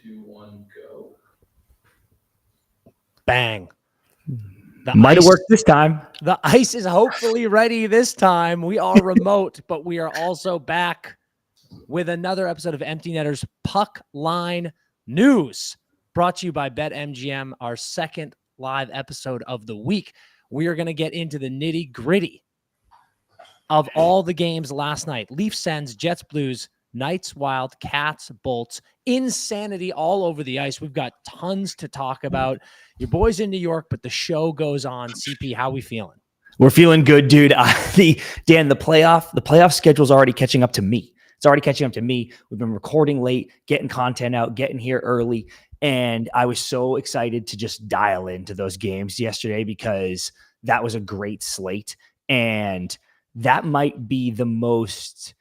2, 1, go. Bang. Might have worked this time. The ice is hopefully ready this time. We are remote, but we are also back with another episode of Empty Netters Puckline News, brought to you by BetMGM, our second live episode of the week. We are going to get into the nitty-gritty of all the games last night. Leafs, Sens, Jets, Blues, Knights, Wild, Cats, Bolts, insanity all over the ice. We've got tons to talk about. Your boys in New York, but the show goes on. CP, how we feeling? We're feeling good, dude. The playoff schedule's already catching up to me. It's already catching up to me. We've been recording late, getting content out, getting here early. And I was so excited to just dial into those games yesterday because that was a great slate. And that might be the most,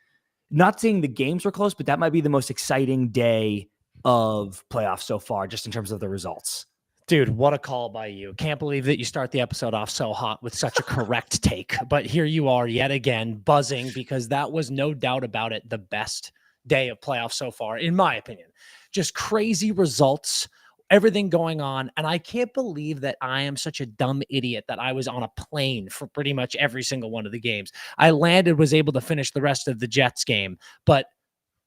not saying the games were close, but that might be the most exciting day of playoffs so far, just in terms of the results. Dude, what a call by you. Can't believe that you start the episode off so hot with such a correct take. But here you are yet again buzzing because that was no doubt about it the best day of playoffs so far, in my opinion. Just crazy results, everything going on. And I can't believe that I am such a dumb idiot that I was on a plane for pretty much every single one of the games. I landed, was able to finish the rest of the Jets game. But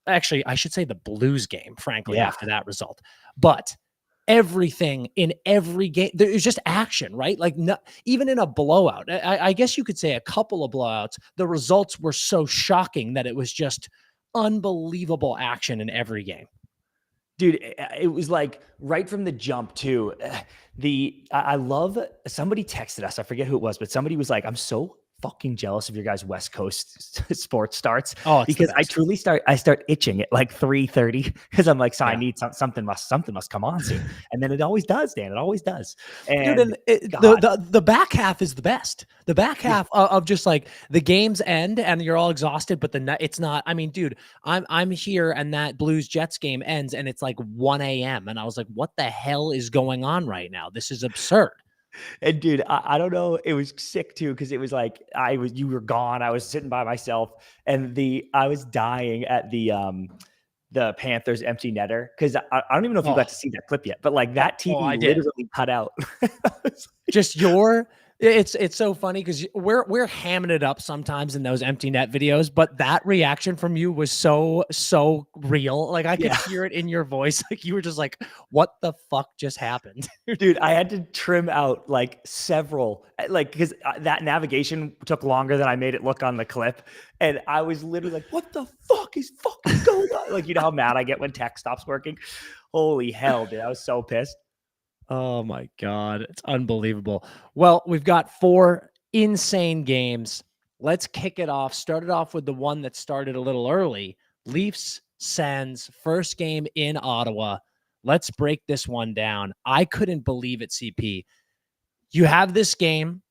actually, I should say the Blues game, frankly, after that result. But everything in every game, there's just action, right? Like even in a blowout, I guess you could say a couple of blowouts, the results were so shocking that it was just unbelievable action in every game. Dude, it was like right from the jump too. I love, somebody texted us, I forget who it was, but somebody was like, I'm so fucking jealous of your guys' West Coast sports starts. Because I truly start itching at like 3:30 because I'm like, so I need something must come on soon. And then it always does, Dan. It always does. And dude, the back half is the best. The back half of just like the games end and you're all exhausted, but it's not. I mean, dude, I'm here and that Blues Jets game ends and it's like 1 a.m. And I was like, what the hell is going on right now? This is absurd. And dude, I don't know. It was sick too because it was like you were gone. I was sitting by myself, and I was dying at the Panthers empty netter because I don't even know if you got to see that clip yet. But like that TV literally cut out. Just it's so funny because we're hamming it up sometimes in those empty net videos, but that reaction from you was so real. Like I could hear it in your voice. Like you were just like, what the fuck just happened? Dude, I had to trim out like several, like, because that navigation took longer than I made it look on the clip. And I was literally like, what the fuck is fucking going on? Like, you know how mad I get when tech stops working? Holy hell, dude. I was so pissed. Oh my God. It's unbelievable. Well, we've got 4 insane games. Let's kick it off. Started off with the one that started a little early. Leafs, Sens, first game in Ottawa. Let's break this one down. I couldn't believe it, CP. You have this game.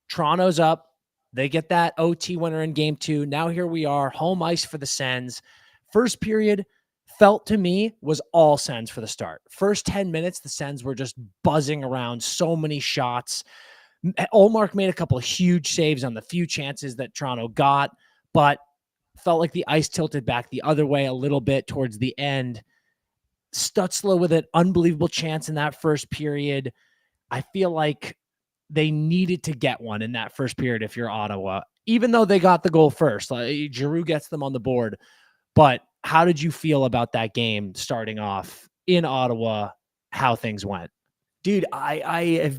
Toronto's up. They get that OT winner in game 2. Now here we are, home ice for the Sens. First period felt to me was all Sens for the start. First 10 minutes, the Sens were just buzzing around, so many shots. Olmark made a couple of huge saves on the few chances that Toronto got, but felt like the ice tilted back the other way a little bit towards the end. Stutzla with an unbelievable chance in that first period. I feel like they needed to get one in that first period if you're Ottawa, even though they got the goal first. Like, Giroux gets them on the board, but how did you feel about that game starting off in Ottawa, how things went? Dude, I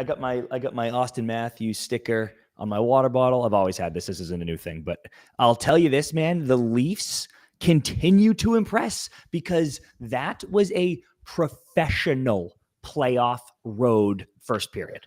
got my Austin Matthews sticker on my water bottle. I've always had this. This isn't a new thing, but I'll tell you this, man, the Leafs continue to impress because that was a professional playoff road first period.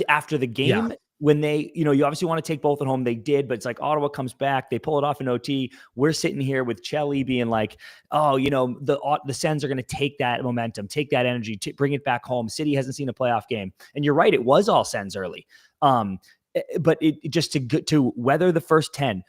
After the game, when they, you obviously want to take both at home. They did, but it's like Ottawa comes back. They pull it off in OT. We're sitting here with Chelly being like, oh, the Sens are going to take that momentum, take that energy, bring it back home. City hasn't seen a playoff game. And you're right. It was all Sens early. But it just to weather the first 10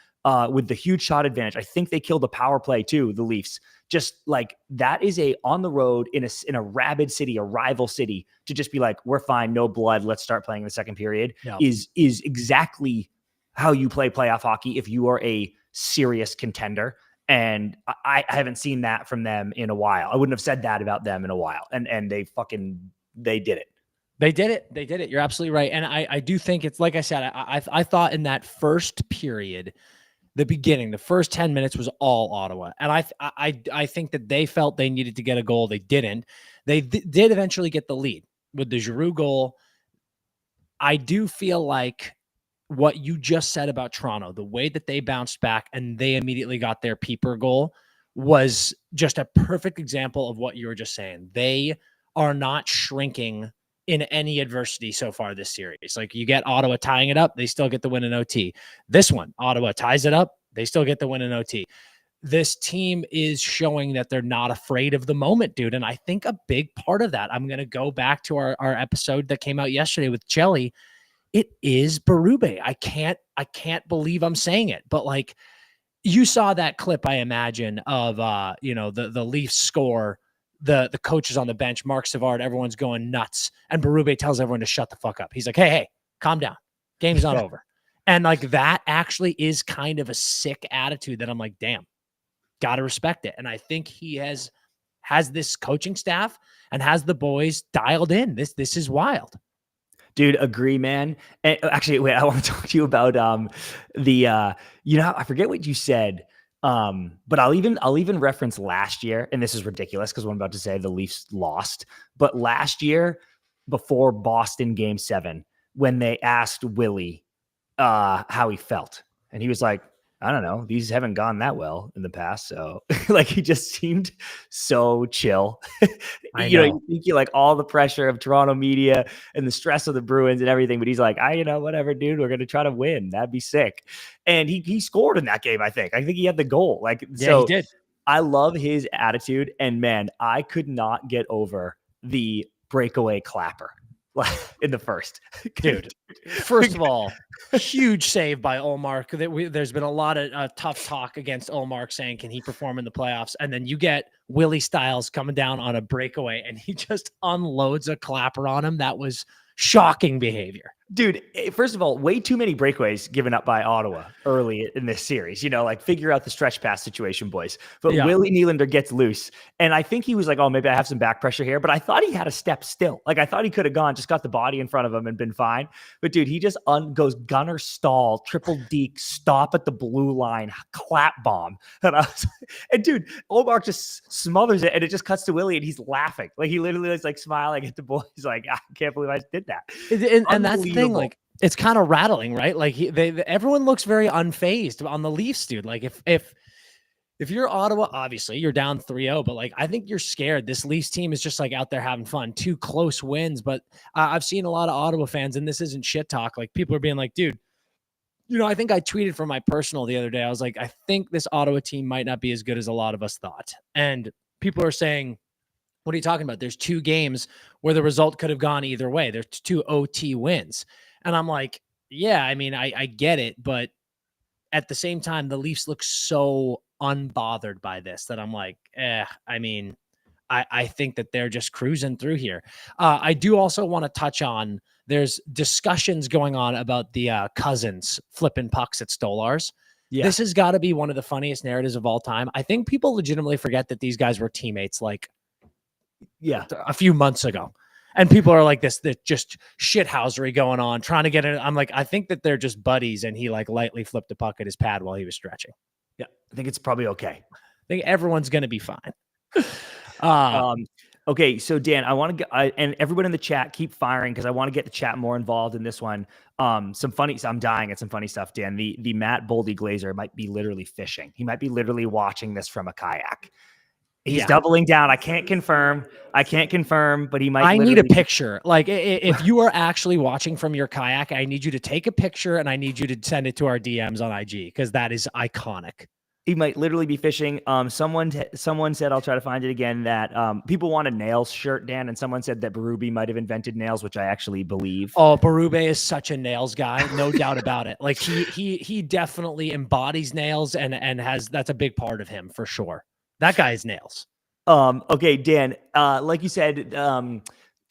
with the huge shot advantage. I think they killed the power play too, the Leafs. Just like that is on the road in a rabid city, a rival city, to just be like, we're fine, no blood, let's start playing the second period is exactly how you play playoff hockey if you are a serious contender. And I haven't seen that from them in a while. I wouldn't have said that about them in a while. And they did it. They did it. They did it. You're absolutely right. And I do think it's like I said, I thought in that first period, the beginning, the first 10 minutes was all Ottawa. And I think that they felt they needed to get a goal. They didn't. They did eventually get the lead with the Giroux goal. I do feel like what you just said about Toronto, the way that they bounced back and they immediately got their peeper goal was just a perfect example of what you were just saying. They are not shrinking in any adversity so far this series. Like you get Ottawa tying it up, they still get the win in OT. This one, Ottawa ties it up, they still get the win in OT. This team is showing that they're not afraid of the moment, dude. And I think a big part of that, I'm going to go back to our episode that came out yesterday with Jelly. It is Berube. I can't believe I'm saying it, but like you saw that clip, I imagine, of the Leafs score, the coaches on the bench, Mark Savard, everyone's going nuts, and Berube tells everyone to shut the fuck up. He's like, hey, calm down. Game's not over. And like that actually is kind of a sick attitude that I'm like, damn, gotta respect it. And I think he has this coaching staff and has the boys dialed in. This is wild. Dude, agree, man. And actually, wait, I want to talk to you about I forget what you said. But I'll even reference last year, and this is ridiculous because what I'm about to say, the Leafs lost. But last year, before Boston Game 7, when they asked Willie how he felt, and he was like, I don't know, these haven't gone that well in the past. So like he just seemed so chill. You think you like all the pressure of Toronto media and the stress of the Bruins and everything, but he's like, whatever, dude, we're going to try to win. That'd be sick. And he scored in that game. I think he had the goal. He did. I love his attitude. And man, I could not get over the breakaway clapper in the first. Dude, first of all, huge save by Ullmark. There's been a lot of tough talk against Ullmark saying, can he perform in the playoffs? And then you get Willie Stiles coming down on a breakaway and he just unloads a clapper on him. That was shocking behavior. Dude, first of all, way too many breakaways given up by Ottawa early in this series. Figure out the stretch pass situation, boys. But yeah. Willie Nylander gets loose. And I think he was like, oh, maybe I have some back pressure here. But I thought he had a step still. Like, I thought he could have just got the body in front of him and been fine. But, dude, he just goes gunner stall, triple deke, stop at the blue line, clap bomb. And dude, Omar just smothers it. And it just cuts to Willie and he's laughing. Like, he literally is like smiling at the boys. Like, I can't believe I did that. And that's the thing, like it's kind of rattling, right? Like everyone looks very unfazed on the Leafs, dude. Like if you're Ottawa, obviously you're down 3-0, but like I think you're scared. This Leafs team is just like out there having fun. 2 close wins, but I've seen a lot of Ottawa fans, and this isn't shit talk. Like people are being like, dude, I think I tweeted from my personal the other day. I was like, I think this Ottawa team might not be as good as a lot of us thought. And people are saying, what are you talking about? There's 2 games where the result could have gone either way. There's 2 OT wins. And I'm like, yeah, I mean, I get it. But at the same time, the Leafs look so unbothered by this that I'm like, I mean, I think that they're just cruising through here. I do also want to touch on, there's discussions going on about the Cousins flipping pucks at Stolars. Yeah. This has got to be one of the funniest narratives of all time. I think people legitimately forget that these guys were teammates a few months ago. And people are like this just shithousery going on, trying to get it. I'm like, I think that they're just buddies. And he like lightly flipped a puck at his pad while he was stretching. Yeah. I think it's probably okay. I think everyone's going to be fine. Okay. So Dan, I want to get, and everyone in the chat, keep firing, because I want to get the chat more involved in this one. I'm dying at some funny stuff, Dan. The Matt Boldy Glazer might be literally fishing. He might be literally watching this from a kayak. He's doubling down. I can't confirm, but he might. I need a picture. Like if you are actually watching from your kayak, I need you to take a picture and I need you to send it to our DMs on IG, because that is iconic. He might literally be fishing. Someone said, I'll try to find it again, that people want a nails shirt, Dan, and someone said that Berube might have invented nails, which I actually believe. Oh, Berube is such a nails guy, no doubt about it. Like he definitely embodies nails and that's a big part of him for sure. That guy's nails. Okay, Dan, like you said,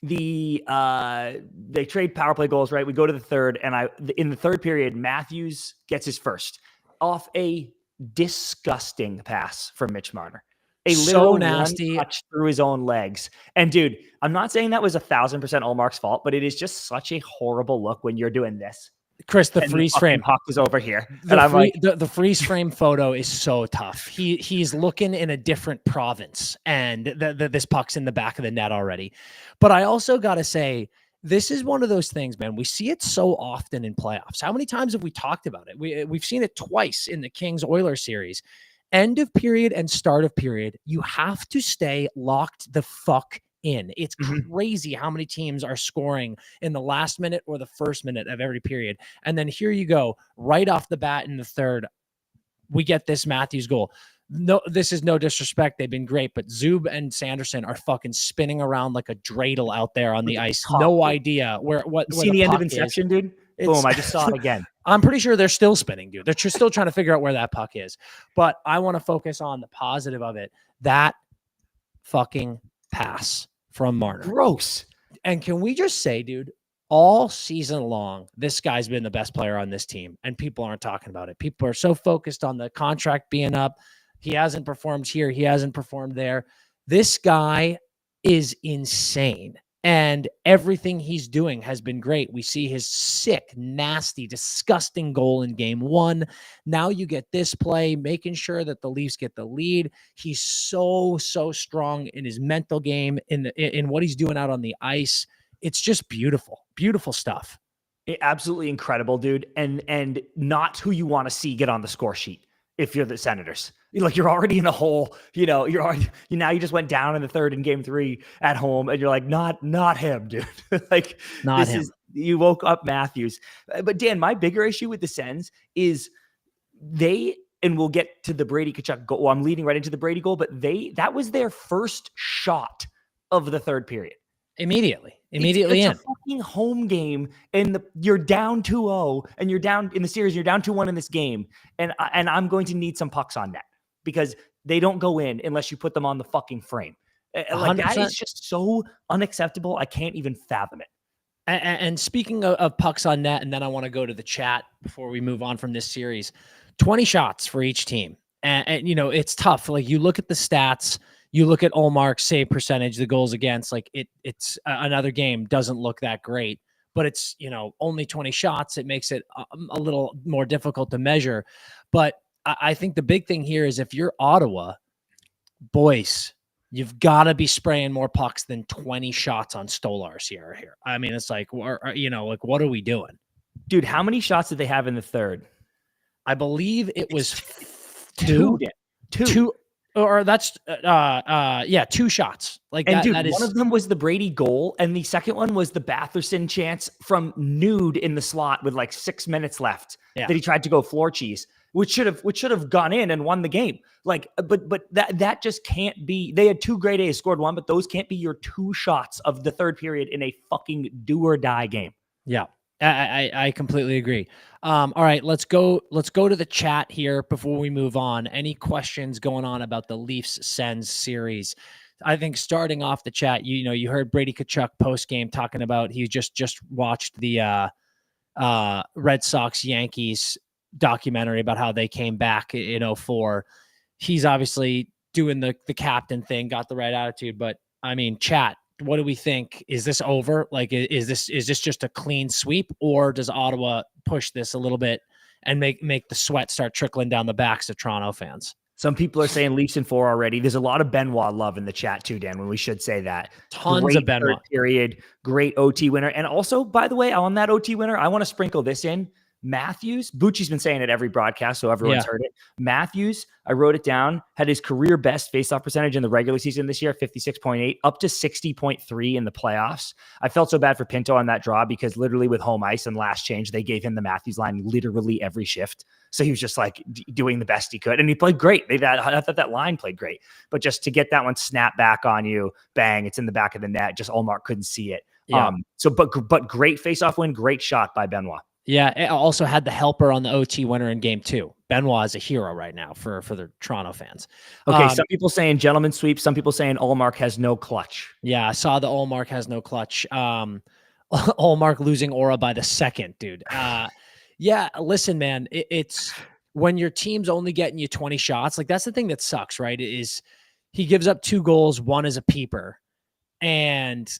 they trade power play goals, right? We go to the third, and in the third period, Matthews gets his first off a disgusting pass from Mitch Marner. A So literal nasty. one touch through his own legs. And dude, I'm not saying that was 1,000% Ullmark's fault, but it is just such a horrible look when you're doing this. Chris, the And freeze the frame puck is over here. The freeze frame photo is so tough. He's looking in a different province, and this puck's in the back of the net already. But I also got to say, this is one of those things, man. We see it so often in playoffs. How many times have we talked about it? We've seen it twice in the Kings-Oilers series. End of period and start of period, you have to stay locked the fuck in. It's crazy how many teams are scoring in the last minute or the first minute of every period. And then here you go, right off the bat in the third, we get this Matthews goal. No, this is no disrespect. They've been great, but Zub and Sanderson are fucking spinning around like a dreidel out there on the ice. No idea what see the end of puck Inception, is. dude? Boom, I just saw it again. I'm pretty sure they're still spinning, dude. They're still trying to figure out where that puck is. But I want to focus on the positive of it. That fucking pass from Marner. Gross. And can we just say, dude, all season long, this guy's been the best player on this team, and people aren't talking about it. People are so focused on the contract being up. He hasn't performed here. He hasn't performed there. This guy is insane. And everything he's doing has been great. We see his sick, nasty, disgusting goal in game one. Now you get this play, making sure that the Leafs get the lead. He's so strong in his mental game, in what he's doing out on the ice. It's just beautiful, beautiful stuff. Absolutely incredible, dude. And not who you want to see get on the score sheet if you're the Senators. You're already in a hole, now you just went down in the third in game 3 at home, and you're like, not him, dude. Not him. You woke up Matthews. But Dan, my bigger issue with the Sens is and we'll get to the Brady Tkachuk goal. Well, I'm leading right into the Brady goal, but that was their first shot of the third period. Immediately it's in. A fucking home game, and you're down 2-0, and you're down in the series. You're down 2-1 in this game, and I'm going to need some pucks on net because they don't go in unless you put them on the fucking frame. That is just so unacceptable. I can't even fathom it. And speaking of pucks on net, and then I want to go to the chat before we move on from this series. 20 shots for each team, and it's tough. You look at the stats. You look at Ullmark's save percentage, the goals against, it's another game doesn't look that great, but it's, only 20 shots. It makes it a little more difficult to measure. But I think the big thing here is if you're Ottawa, boys, you've got to be spraying more pucks than 20 shots on Stolarz here. I mean, it's what are we doing? Dude, how many shots did they have in the third? I believe it was two. Or that's 2 shots. One of them was the Brady goal, and the second one was the Batherson chance from nude in the slot with 6 minutes left that he tried to go floor cheese, which should have gone in and won the game. But that just can't be. They had 2 great A's, scored 1, but those can't be your 2 shots of the third period in a fucking do or die game. Yeah. I completely agree. All right, let's go to the chat here before we move on. Any questions going on about the Leafs Sens series? I think starting off the chat, you heard Brady Tkachuk post game talking about he just watched the Red Sox Yankees documentary about how they came back in 2004. He's obviously doing the captain thing, got the right attitude, but I mean, chat. What do we think? Is this over? Is this just a clean sweep, or does Ottawa push this a little bit and make the sweat start trickling down the backs of Toronto fans? Some people are saying Leafs in 4 already. There's a lot of Benoit love in the chat too, Dan, when we should say that. Tons of Benoit. Third period, great OT winner. And also, by the way, on that OT winner, I want to sprinkle this in. Matthews, Bucci's been saying it every broadcast, so everyone's heard it. Matthews, I wrote it down, had his career best faceoff percentage in the regular season this year, 56.8, up to 60.3 in the playoffs. I felt so bad for Pinto on that draw because literally with home ice and last change, they gave him the Matthews line literally every shift. So he was just doing the best he could. And he played great. I thought that line played great. But just to get that one snap back on you, bang, it's in the back of the net. Just Ullmark couldn't see it. Yeah. But great faceoff win, great shot by Benoit. Yeah, it also had the helper on the OT winner in game 2. Benoit is a hero right now for the Toronto fans. Okay, some people saying gentleman sweep. Some people saying Ullmark has no clutch. Yeah, I saw the Ullmark has no clutch. Ullmark losing aura by the second, dude. Yeah, listen, man, it's when your team's only getting you 20 shots, like that's the thing that sucks, right? Is he gives up 2 goals, one is a peeper. And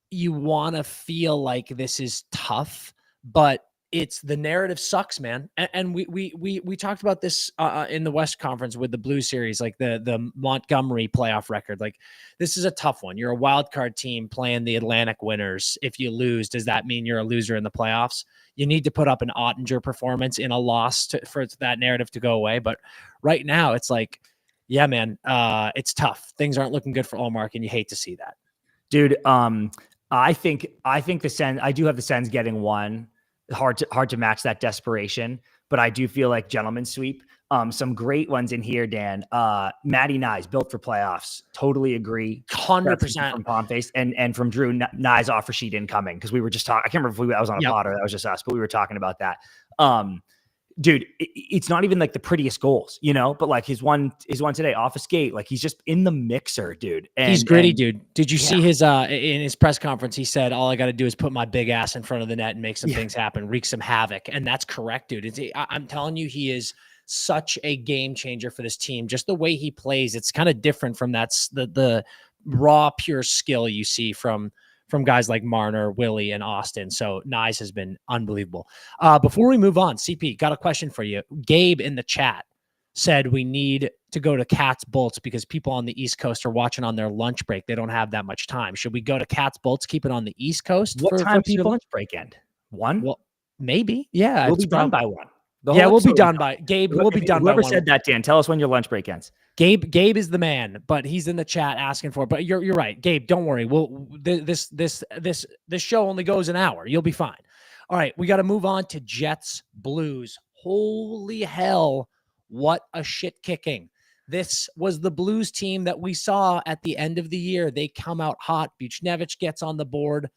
you want to feel like this is tough, but it's the narrative sucks, man. And we talked about this in the West Conference with the Blue Series, like the Montgomery playoff record. Like this is a tough one. You're a wild card team playing the Atlantic winners. If you lose, does that mean you're a loser in the playoffs? You need to put up an Ottinger performance in a loss for that narrative to go away. But right now, it's like, yeah, man, it's tough. Things aren't looking good for Ullmark, and you hate to see that. Dude, I think the Sens, I do have the Sens getting one. Hard to match that desperation, but I do feel like gentleman sweep. Some great ones in here, Dan. Matty Nyes, built for playoffs. Totally agree. 100% from Palmface and from Drew, Nyes offer sheet incoming, because we were just talking. I can't remember if I was on a pod or that was just us, but we were talking about that. Dude, it's not even like the prettiest goals, but like his one today off a skate, like he's just in the mixer, dude. And he's gritty, dude. Did you see his in his press conference? He said, "All I got to do is put my big ass in front of the net and make some things happen, wreak some havoc." And that's correct, dude. I'm telling you, he is such a game changer for this team. Just the way he plays, it's kind of different from the raw, pure skill you see from guys like Marner, Willie, and Austin. So Nyes has been unbelievable. Before we move on, CP, got a question for you. Gabe in the chat said we need to go to Cats Bolts because people on the East Coast are watching on their lunch break. They don't have that much time. Should we go to Cats Bolts, keep it on the East Coast? What time does your lunch break end? 1? Well, maybe. Yeah. We'll be done by 1. We'll be done by Gabe. We'll be done by 1. Whoever said that, Dan, tell us when your lunch break ends. Gabe is the man, but he's in the chat asking for it. But you're right, Gabe. Don't worry. This show only goes an hour. You'll be fine. All right, we got to move on to Jets Blues. Holy hell, what a shit kicking! This was the Blues team that we saw at the end of the year. They come out hot. Buchnevich gets on the board.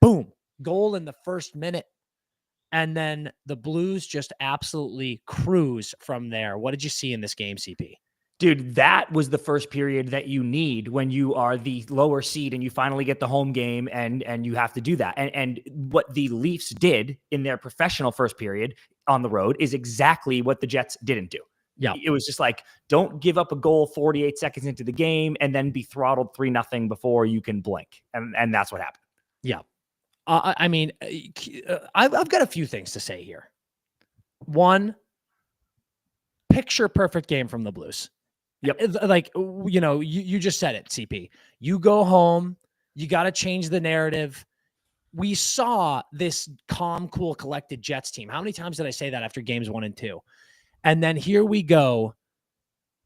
Boom, goal in the first minute. And then the Blues just absolutely cruise from there. What did you see in this game, CP? Dude, that was the first period that you need when you are the lower seed and you finally get the home game and you have to do that. And what the Leafs did in their professional first period on the road is exactly what the Jets didn't do. Yeah. It was just like, don't give up a goal 48 seconds into the game and then be throttled 3-0 before you can blink. And that's what happened. Yeah. I mean, I've got a few things to say here. One, picture perfect game from the Blues. Yep. Like, you just said it, CP. You go home, you got to change the narrative. We saw this calm, cool, collected Jets team. How many times did I say that after games 1 and 2? And then here we go.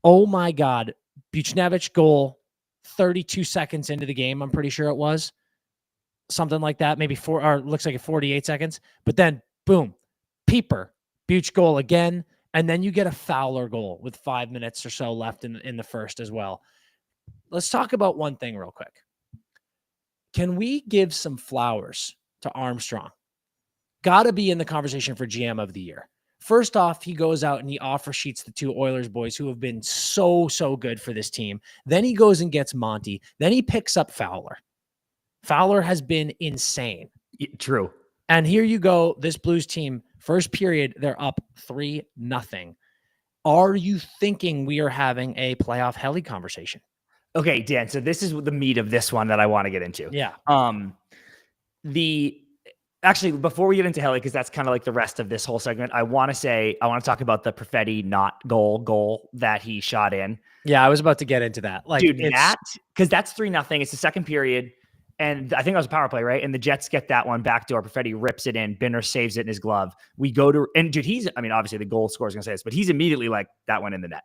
Oh my God. Buchnevich goal 32 seconds into the game. I'm pretty sure it was. Something like that, maybe looks like 48 seconds. But then, boom, peeper, Buch goal again, and then you get a Fowler goal with 5 minutes or so left in the first as well. Let's talk about one thing real quick. Can we give some flowers to Armstrong? Got to be in the conversation for GM of the year. First off, he goes out and he offer sheets the 2 Oilers boys who have been so good for this team. Then he goes and gets Monty. Then he picks up Fowler. Fowler has been insane. True. And here you go. This Blues team, first period, they're up 3-0. Are you thinking we are having a playoff heli conversation? Okay, Dan. So this is the meat of this one that I want to get into. Yeah. Actually, before we get into heli, because that's kind of like the rest of this whole segment, I want to talk about the Perfetti not goal that he shot in. Yeah, I was about to get into that. Like, dude, because that's 3-0. It's the second period. And I think that was a power play, right? And the Jets get that one backdoor. Perfetti rips it in. Binner saves it in his glove. We go to, and dude, obviously the goal scorer is going to say this, but he's immediately like, that went in the net.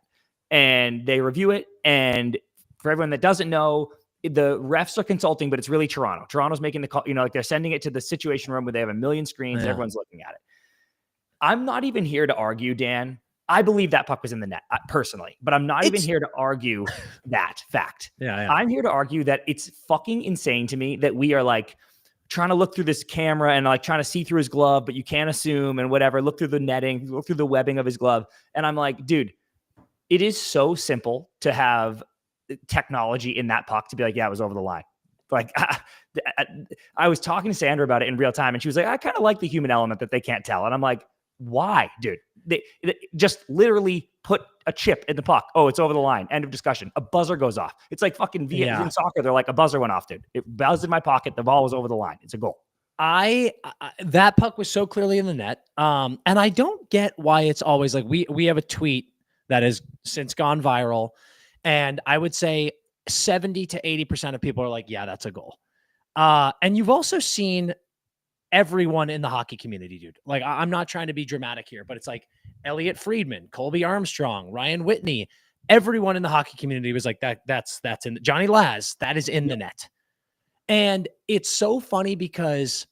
And they review it. And for everyone that doesn't know, the refs are consulting, but it's really Toronto. Toronto's making the call, like they're sending it to the situation room where they have a million screens and everyone's looking at it. I'm not even here to argue, Dan. I believe that puck was in the net, personally, but I'm not even here to argue that fact. Yeah. I'm here to argue that it's fucking insane to me that we are like trying to look through this camera and like trying to see through his glove, but you can't assume and whatever, look through the netting, look through the webbing of his glove. And I'm like, dude, it is so simple to have technology in that puck to be like, yeah, it was over the line. Like I was talking to Sandra about it in real time and she was like, I kind of like the human element that they can't tell. And I'm like, why, dude? They just literally put a chip in the puck. Oh, it's over the line. End of discussion. A buzzer goes off. It's like fucking in soccer. They're like, a buzzer went off, dude. It buzzed in my pocket. The ball was over the line. It's a goal. That puck was so clearly in the net. And I don't get why it's always like we have a tweet that has since gone viral, and I would say 70 to 80% of people are like, yeah, that's a goal. And you've also seen everyone in the hockey community, dude. Like, I'm not trying to be dramatic here, but it's like Elliot Friedman, Colby Armstrong, Ryan Whitney, everyone in the hockey community was like, that's in Johnny Laz, that is in the net. And it's so funny because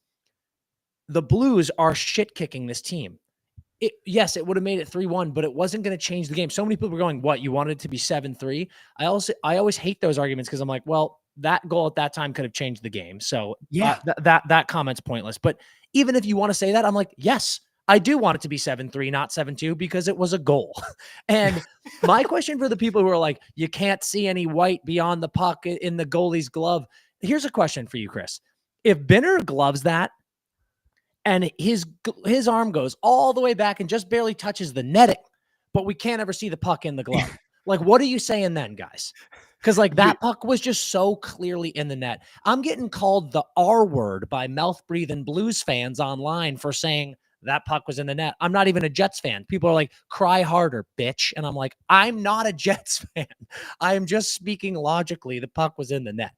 the Blues are shit kicking this team. Yes, it would have made it 3-1, but it wasn't going to change the game. So many people were going, what, you wanted it to be 7-3? I always hate those arguments because I'm like, well, that goal at that time could have changed the game. So yeah, that comment's pointless. But even if you want to say that, I'm like, yes, I do want it to be 7-3, not 7-2, because it was a goal. And my question for the people who are like, you can't see any white beyond the puck in the goalie's glove. Here's a question for you, Chris. If Binner gloves that and his arm goes all the way back and just barely touches the netting, but we can't ever see the puck in the glove, like, what are you saying then, guys? Because like that puck was just so clearly in the net. I'm getting called the R word by mouth-breathing Blues fans online for saying that puck was in the net. I'm not even a Jets fan. People are like, cry harder, bitch. And I'm like, I'm not a Jets fan. I am just speaking logically. The puck was in the net.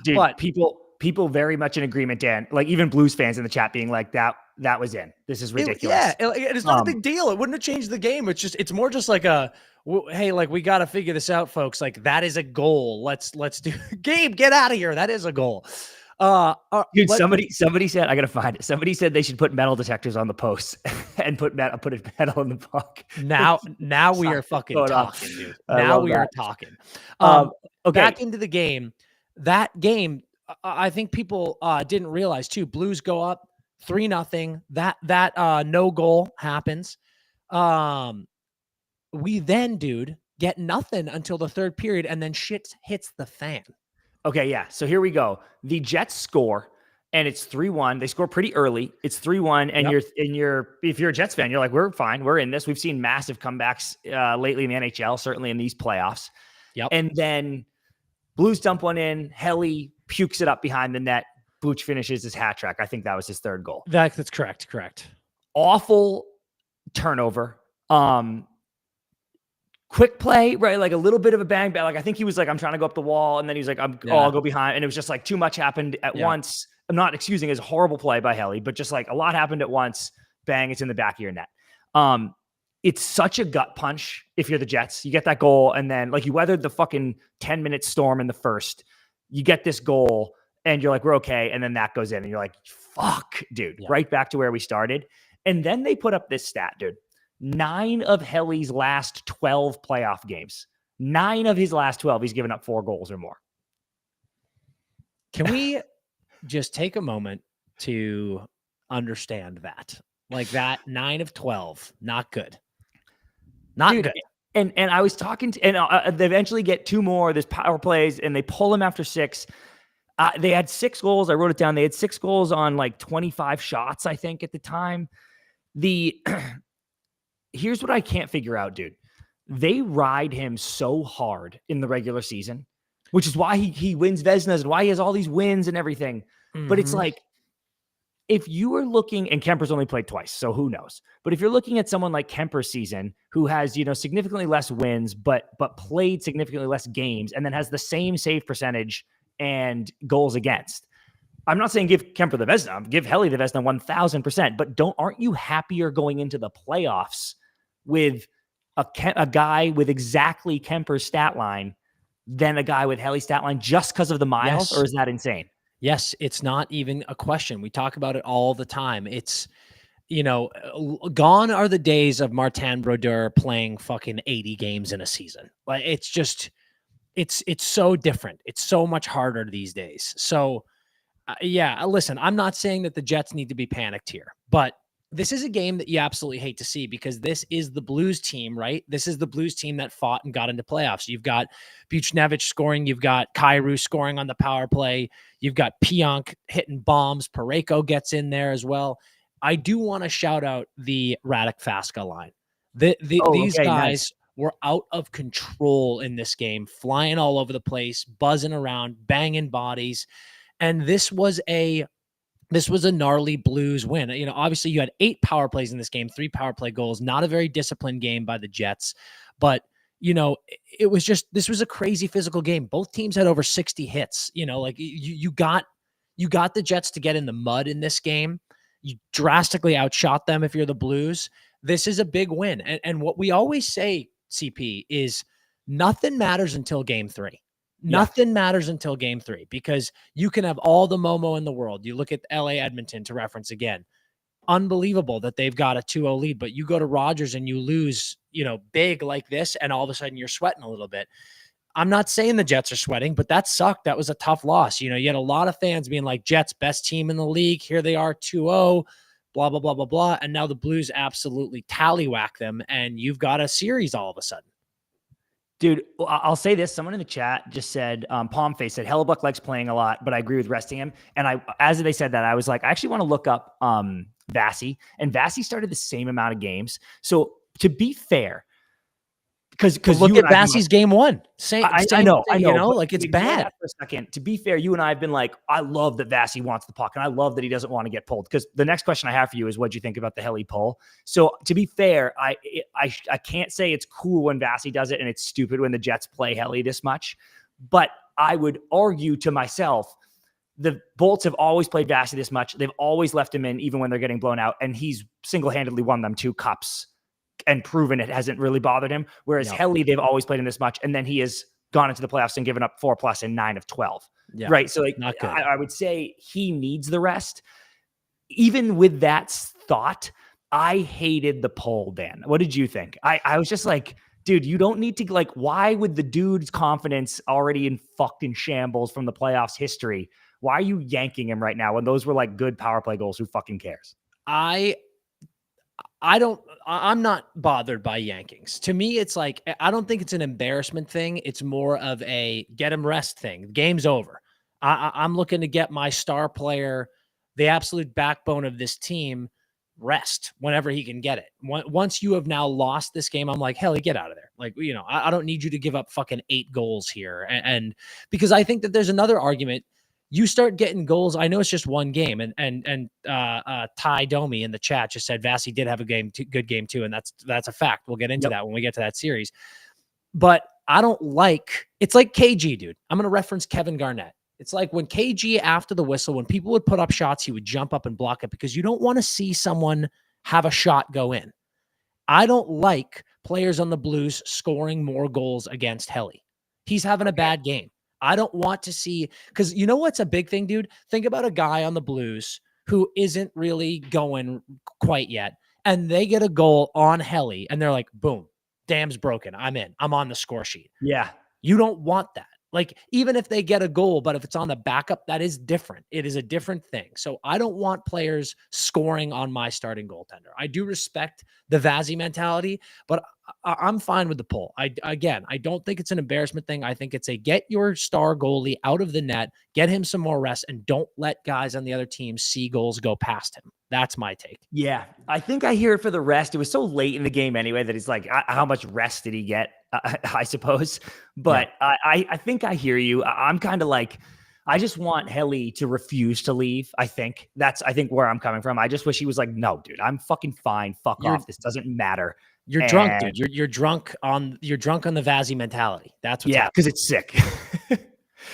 Dude, but people very much in agreement, Dan. Like even Blues fans in the chat being like, that was in. This is ridiculous. It's not a big deal. It wouldn't have changed the game. It's more just like hey, like, we got to figure this out, folks. Like, that is a goal. Let's do Gabe, get out of here. That is a goal. Dude, somebody said, I gotta find it. Somebody said they should put metal detectors on the posts and put metal in the puck. Now we are fucking talking, dude. Now we are talking. Okay. Back into the game. That game, I think people didn't realize too. Blues go up 3-0. That no goal happens. We then, dude, get nothing until the third period, and then shit hits the fan. Okay, yeah. So here we go. The Jets score, and it's 3-1. They score pretty early. It's 3-1, and if you're a Jets fan, you're like, we're fine. We're in this. We've seen massive comebacks lately in the NHL, certainly in these playoffs. Yep. And then Blues dump one in. Helly pukes it up behind the net. Booch finishes his hat trick. I think that was his third goal. That's correct. Correct. Awful turnover. Quick play, right? Like a little bit of a bang back. Like I think he was like, I'm trying to go up the wall. And then he's like, I'll go behind. And it was just like too much happened at once. I'm not excusing his horrible play by Helly, but just like a lot happened at once. Bang, it's in the back of your net. It's such a gut punch if you're the Jets. You get that goal, and then like you weathered the fucking 10-minute storm in the first. You get this goal, and you're like, we're okay. And then that goes in, and you're like, fuck, dude. Yeah. Right back to where we started. And then they put up this stat, dude. 9 of Helly's last 12 playoff games. 9 of his last 12, he's given up 4 goals or more. Can we just take a moment to understand that? Like that 9 of 12, not good. Not good. And I was talking to, and they eventually get 2 more. There's power plays, and they pull him after 6. They had 6 goals. I wrote it down. They had 6 goals on like 25 shots, I think, at the time. Here's what I can't figure out, dude. They ride him so hard in the regular season, which is why he wins Vezinas and why he has all these wins and everything. Mm-hmm. But it's like, if you are looking, and Kemper's only played twice, so who knows? But if you're looking at someone like Kemper's season, who has, significantly less wins, but played significantly less games, and then has the same save percentage and goals against. I'm not saying give Kemper the Vezina, give Helly the Vezina 1,000%, but aren't you happier going into the playoffs with a guy with exactly Kemper's stat line than a guy with Helly's stat line just because of the miles? Yes. Or is that insane? Yes, it's not even a question. We talk about it all the time. It's, gone are the days of Martin Brodeur playing fucking 80 games in a season. Like it's just, it's so different. It's so much harder these days. So listen, I'm not saying that the Jets need to be panicked here, but this is a game that you absolutely hate to see because this is the Blues team, right? This is the Blues team that fought and got into playoffs. You've got Buchnevich scoring. You've got Kyrou scoring on the power play. You've got Pionk hitting bombs. Parayko gets in there as well. I do want to shout out the Radek Faska line These okay, guys nice. were out of control in this game, flying all over the place, buzzing around, banging bodies. And this was a gnarly Blues win. You know, obviously you had 8 power plays in this game, 3 power play goals, not a very disciplined game by the Jets, but you know, it was just, this was a crazy physical game. Both teams had over 60 hits, you know, like you got the Jets to get in the mud in this game. You drastically outshot them if you're the Blues. This is a big win. And what we always say, CP, is nothing matters until game 3. Yeah. Nothing matters until game 3 because you can have all the Momo in the world. You look at LA Edmonton to reference again. Unbelievable that they've got a 2-0 lead, but you go to Rogers and you lose, you know, big like this, and all of a sudden you're sweating a little bit. I'm not saying the Jets are sweating, but that sucked. That was a tough loss. You know, you had a lot of fans being like, Jets, best team in the league. Here they are, 2-0, blah, blah, blah, blah, blah. And now the Blues absolutely tallywhack them, and you've got a series all of a sudden. Dude, I'll say this. Someone in the chat just said, Palm Face said, Hellebuck likes playing a lot, but I agree with resting him. And as they said that, I was like, I actually want to look up Vasi. And Vasi started the same amount of games. So to be fair, because look at Vasi's game 1. I know, you know, like it's bad. For a second, to be fair, you and I have been like, I love that Vasi wants the puck, and I love that he doesn't want to get pulled. Because the next question I have for you is, what do you think about the Heli pull? So to be fair, I can't say it's cool when Vasi does it, and it's stupid when the Jets play Heli this much. But I would argue to myself, the Bolts have always played Vasi this much. They've always left him in, even when they're getting blown out, and he's single-handedly won them 2 cups and proven it hasn't really bothered him. Whereas Heli, they've always played him this much, and then he has gone into the playoffs and given up 4+ in 9 of 12. Yeah. Right. So like, I would say he needs the rest. Even with that thought, I hated the poll, Dan. What did you think? I was just like, dude, you don't need to, like, why would the dude's confidence already fucked in shambles from the playoffs history? Why are you yanking him right now when those were like good power play goals? Who fucking cares? I'm not bothered by yankings. To me, it's like, I don't think it's an embarrassment thing. It's more of a get him rest thing. Game's over. I'm looking to get my star player, the absolute backbone of this team, rest whenever he can get it. Once you have now lost this game, I'm like, hell, get out of there. Like, you know, I don't need you to give up fucking 8 goals here. And because I think that there's another argument. You start getting goals. I know it's just one game, and Ty Domi in the chat just said Vasi did have a good game too, and that's a fact. We'll get into that when we get to that series. But I don't like, it's like KG, dude. I'm going to reference Kevin Garnett. It's like when KG, after the whistle, when people would put up shots, he would jump up and block it because you don't want to see someone have a shot go in. I don't like players on the Blues scoring more goals against Heli. He's having a bad game. I don't want to see, because you know what's a big thing, dude? Think about a guy on the Blues who isn't really going quite yet, and they get a goal on Heli, and they're like, boom, dam's broken. I'm in. I'm on the score sheet. Yeah. You don't want that. Like, even if they get a goal, but if it's on the backup, that is different. It is a different thing. So I don't want players scoring on my starting goaltender. I do respect the Vasi mentality, but I'm fine with the poll. I don't think it's an embarrassment thing. I think it's a get your star goalie out of the net, get him some more rest, and don't let guys on the other team see goals go past him. That's my take. Yeah, I think I hear it for the rest. It was so late in the game anyway that it's like, how much rest did he get? I suppose. But yeah. I think I hear you. I'm kind of like, I just want Heli to refuse to leave. I think where I'm coming from. I just wish he was like, no, dude, I'm fucking fine. Fuck off. This doesn't matter. You're drunk, dude. You're drunk on the Vasi mentality. That's what's because it's sick.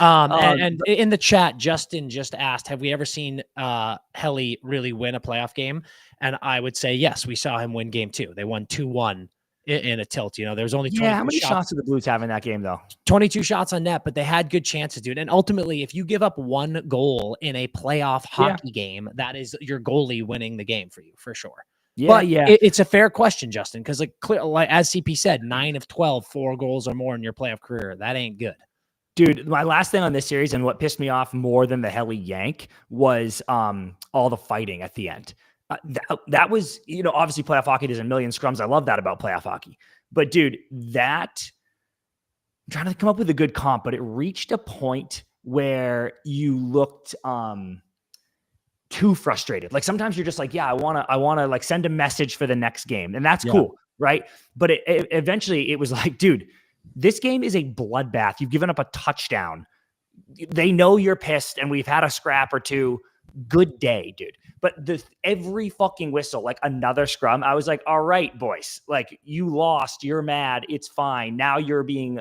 And in the chat, Justin just asked, have we ever seen Heli really win a playoff game? And I would say, yes, we saw him win game 2. They won 2-1 in a tilt. You know, there's only 22 how many shots did the Blues have in that game, though? 22 shots on net, but they had good chances, dude. And ultimately, if you give up 1 goal in a playoff hockey game, that is your goalie winning the game for you, for sure. But it's a fair question, Justin, because like as CP said, 9 of 12, 4 goals or more in your playoff career. That ain't good. Dude, my last thing on this series and what pissed me off more than the Heli yank was all the fighting at the end. That was, you know, obviously playoff hockey, there's a million scrums. I love that about playoff hockey. But dude, I'm trying to come up with a good comp, but it reached a point where you looked too frustrated. Like sometimes you're just like, I want to like send a message for the next game. And that's cool. right? But eventually it was like, dude, this game is a bloodbath. You've given up a touchdown. They know you're pissed, and we've had a scrap or two. Good day, dude. But every fucking whistle, like another scrum, I was like, all right, boys, like you lost, you're mad, it's fine. Now you're being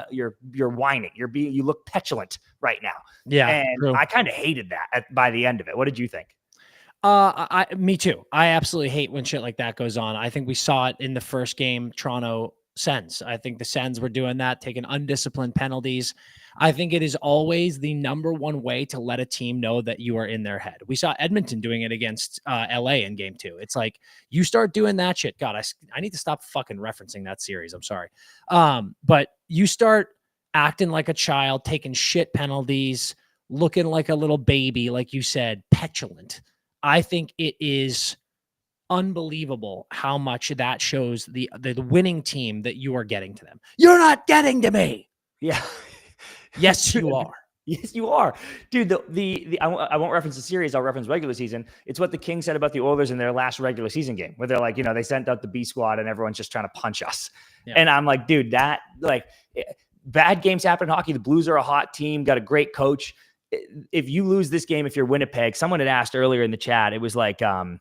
you're whining. You look petulant right now. Yeah. And True. I kind of hated that by the end of it. What did you think? Me too. I absolutely hate when shit like that goes on. I think we saw it in the first game, Toronto Sens. I think the Sens were doing that, taking undisciplined penalties. I think it is always the number one way to let a team know that you are in their head. We saw Edmonton doing it against LA in game 2. It's like, you start doing that shit. God, I need to stop fucking referencing that series. I'm sorry. But you start acting like a child, taking shit penalties, looking like a little baby, like you said, petulant. I think it is unbelievable how much that shows the winning team that you are getting to them. You're not getting to me. Yeah. Yes, you are. Yes, you are, dude. I won't reference the series. I'll reference regular season. It's what the Kings said about the Oilers in their last regular season game, where they're like, they sent out the B squad and everyone's just trying to punch us. Yeah. And I'm like, dude, that bad games happen in hockey. The Blues are a hot team, got a great coach. If you lose this game, if you're Winnipeg, someone had asked earlier in the chat, it was like, do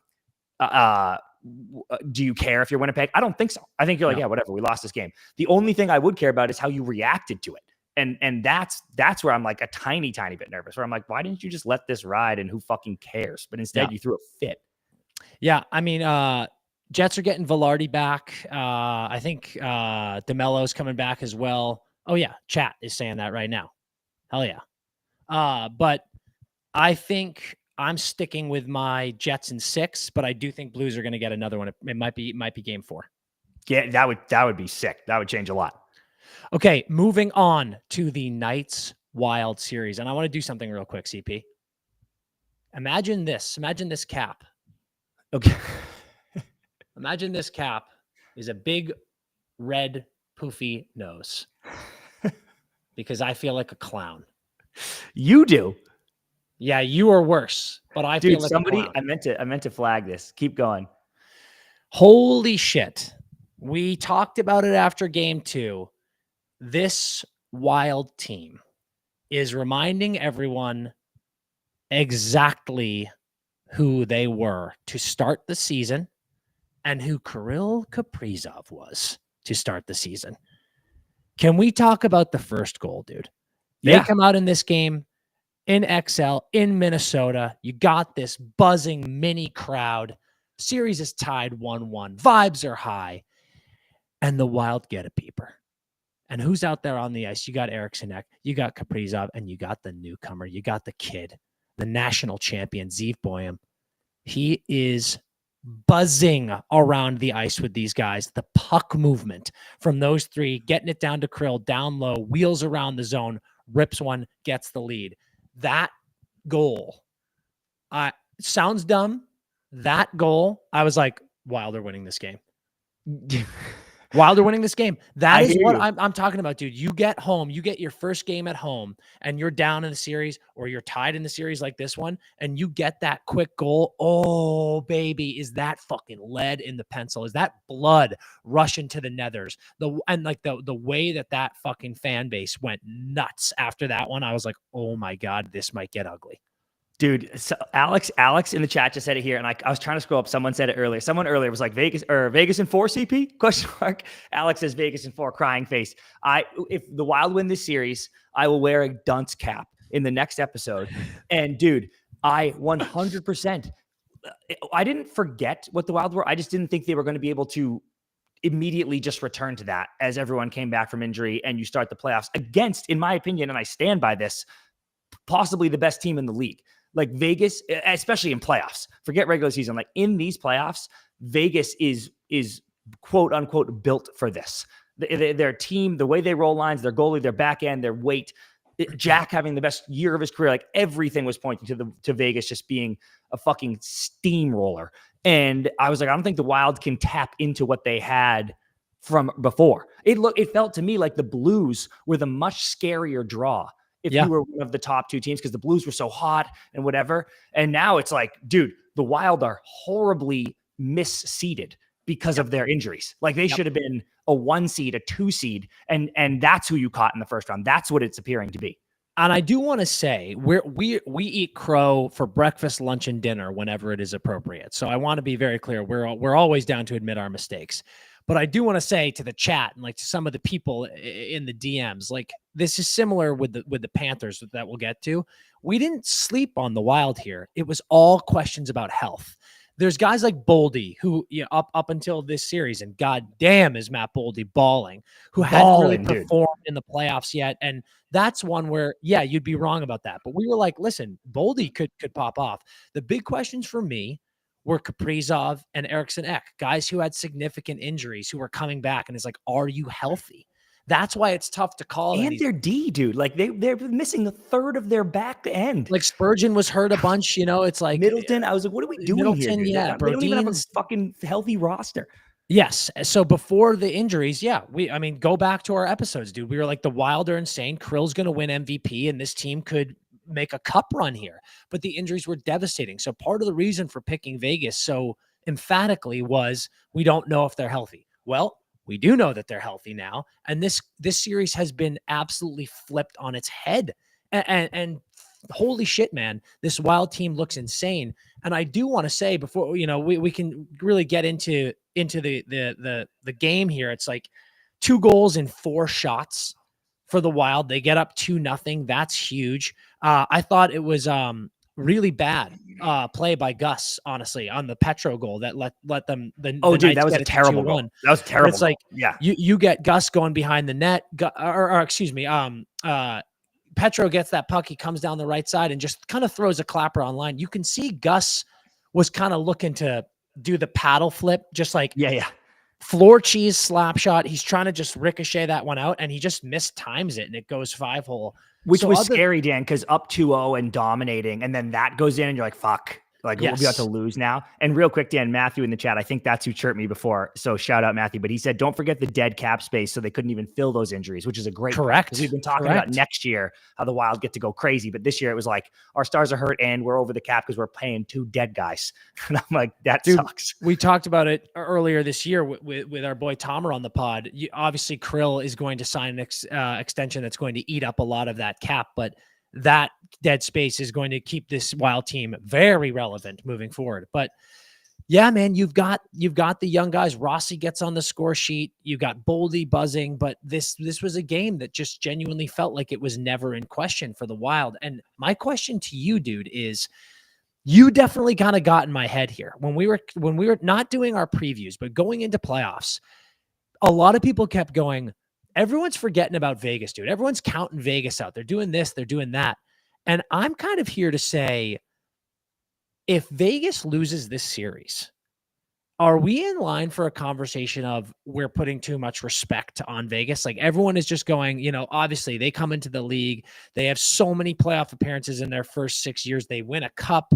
you care if you're Winnipeg? I don't think so. I think you're like, yeah, whatever. We lost this game. The only thing I would care about is how you reacted to it. And that's where I'm like a tiny bit nervous, where I'm like, why didn't you just let this ride and who fucking cares? But instead you threw a fit. Yeah. I mean, Jets are getting Velarde back. I think DeMello's coming back as well. Oh yeah. Chat is saying that right now. Hell yeah. But I think I'm sticking with my Jets in 6, but I do think Blues are going to get another one. It might be game 4. Yeah, that would be sick. That would change a lot. Okay, moving on to the Knights Wild series. And I want to do something real quick, CP. Imagine this cap. Okay. Imagine this cap is a big red poofy nose. Because I feel like a clown. You do. Yeah, you are worse, but I feel like somebody. A clown. I meant to flag this. Keep going. Holy shit! We talked about it after game 2. This Wild team is reminding everyone exactly who they were to start the season and who Kirill Kaprizov was to start the season. Can we talk about the first goal, dude? They come out in this game in XL in Minnesota. You got this buzzing mini crowd. Series is tied 1-1. Vibes are high. And the Wild get a peeper. And who's out there on the ice? You got Eriksson, you got Kaprizov, and you got the newcomer. You got the kid, the national champion, Zeev Boyum. He is buzzing around the ice with these guys. The puck movement from those three, getting it down to Krill, down low, wheels around the zone, rips one, gets the lead. That goal, sounds dumb. That goal, I was like, Wild are winning this game. Wild are winning this game. That is what I'm talking about, dude. You get home, you get your first game at home, and you're down in the series or you're tied in the series like this one, and you get that quick goal. Oh, baby, is that fucking lead in the pencil? Is that blood rushing to the nethers? The way that fucking fan base went nuts after that one, I was like, oh my God, this might get ugly. Dude, so Alex in the chat just said it here, and I was trying to scroll up. Someone said it earlier. Someone earlier was like Vegas in 4 CP? Question mark. Alex says Vegas in 4, crying face. If the Wild win this series, I will wear a dunce cap in the next episode. And dude, I 100%. I didn't forget what the Wild were. I just didn't think they were going to be able to immediately just return to that as everyone came back from injury and you start the playoffs against, in my opinion, and I stand by this, possibly the best team in the league. Like Vegas, especially in playoffs, forget regular season. Like in these playoffs, Vegas is quote unquote built for this. Their team, the way they roll lines, their goalie, their back end, their weight, Jack having the best year of his career, like everything was pointing to Vegas just being a fucking steamroller. And I was like, I don't think the Wild can tap into what they had from before. It felt to me like the Blues were the much scarier draw if you were one of the top 2 teams, because the Blues were so hot and whatever. And now it's like, dude, the Wild are horribly misseeded. because of their injuries. Like they should have been a 1 seed, a 2 seed, and that's who you caught in the first round. That's what it's appearing to be. And I do want to say we eat crow for breakfast, lunch, and dinner whenever it is appropriate. So I want to be very clear. We're always down to admit our mistakes. But I do want to say to the chat and like to some of the people in the DMs, like this is similar with the Panthers that we'll get to. We didn't sleep on the Wild here. It was all questions about health. There's guys like Boldy who up until this series, and goddamn is Matt Boldy balling, who hadn't really performed in the playoffs yet. And that's one where, yeah, you'd be wrong about that. But we were like, listen, Boldy could pop off. The big questions for me were Kaprizov and Eriksson Ek, guys who had significant injuries who were coming back. And it's like, are you healthy? That's why it's tough to call. And their D, dude. Like they're missing a third of their back end. Like Spurgeon was hurt a bunch, It's like Middleton. I was like, what are we doing here? Dude? Yeah, they don't even have a fucking healthy roster. Yes. So before the injuries, go back to our episodes, dude. We were like, the Wild are insane. Krill's going to win MVP, and this team could make a cup run here. But the injuries were devastating. So part of the reason for picking Vegas so emphatically was we don't know if they're healthy. Well, we do know that they're healthy now. And this series has been absolutely flipped on its head. And holy shit, man, this Wild team looks insane. And I do want to say before, we can really get into the game here. It's like 2 goals in 4 shots for the Wild. They get up 2-0. That's huge. I thought it was really bad play by Gus, honestly, on the Petro goal that let them. That was a terrible goal. That was terrible. It's like, you get Gus going behind the net, or excuse me, Petro gets that puck. He comes down the right side and just kind of throws a clapper on line. You can see Gus was kind of looking to do the paddle flip, just like floor cheese slap shot. He's trying to just ricochet that one out, and he just mistimes it, and it goes 5-hole. Which was scary, Dan, because up 2-0 and dominating, and then that goes in, and you're like, fuck. Like, we'll be about to lose now. And real quick, Dan, Matthew in the chat, I think that's who chirped me before. So shout out Matthew. But he said, don't forget the dead cap space. So they couldn't even fill those injuries, which is a great correct. We've been talking about next year, how the Wild get to go crazy. But this year it was like, our stars are hurt and we're over the cap because we're paying 2 dead guys. And I'm like, that sucks. We talked about it earlier this year with our boy Tomer on the pod. Obviously, Krill is going to sign an extension that's going to eat up a lot of that cap. But that dead space is going to keep this Wild team very relevant moving forward. But yeah, man, you've got the young guys. Rossi gets on the score sheet. You got Boldy buzzing, but this was a game that just genuinely felt like it was never in question for the Wild. And my question to you, dude, is you definitely kind of got in my head here when we were not doing our previews, but going into playoffs. A lot of people kept going, everyone's forgetting about Vegas, dude. Everyone's counting Vegas out. They're doing this, they're doing that. And I'm kind of here to say, if Vegas loses this series, are we in line for a conversation of we're putting too much respect on Vegas? Like everyone is just going, obviously they come into the league. They have so many playoff appearances in their first 6 years. They win a cup.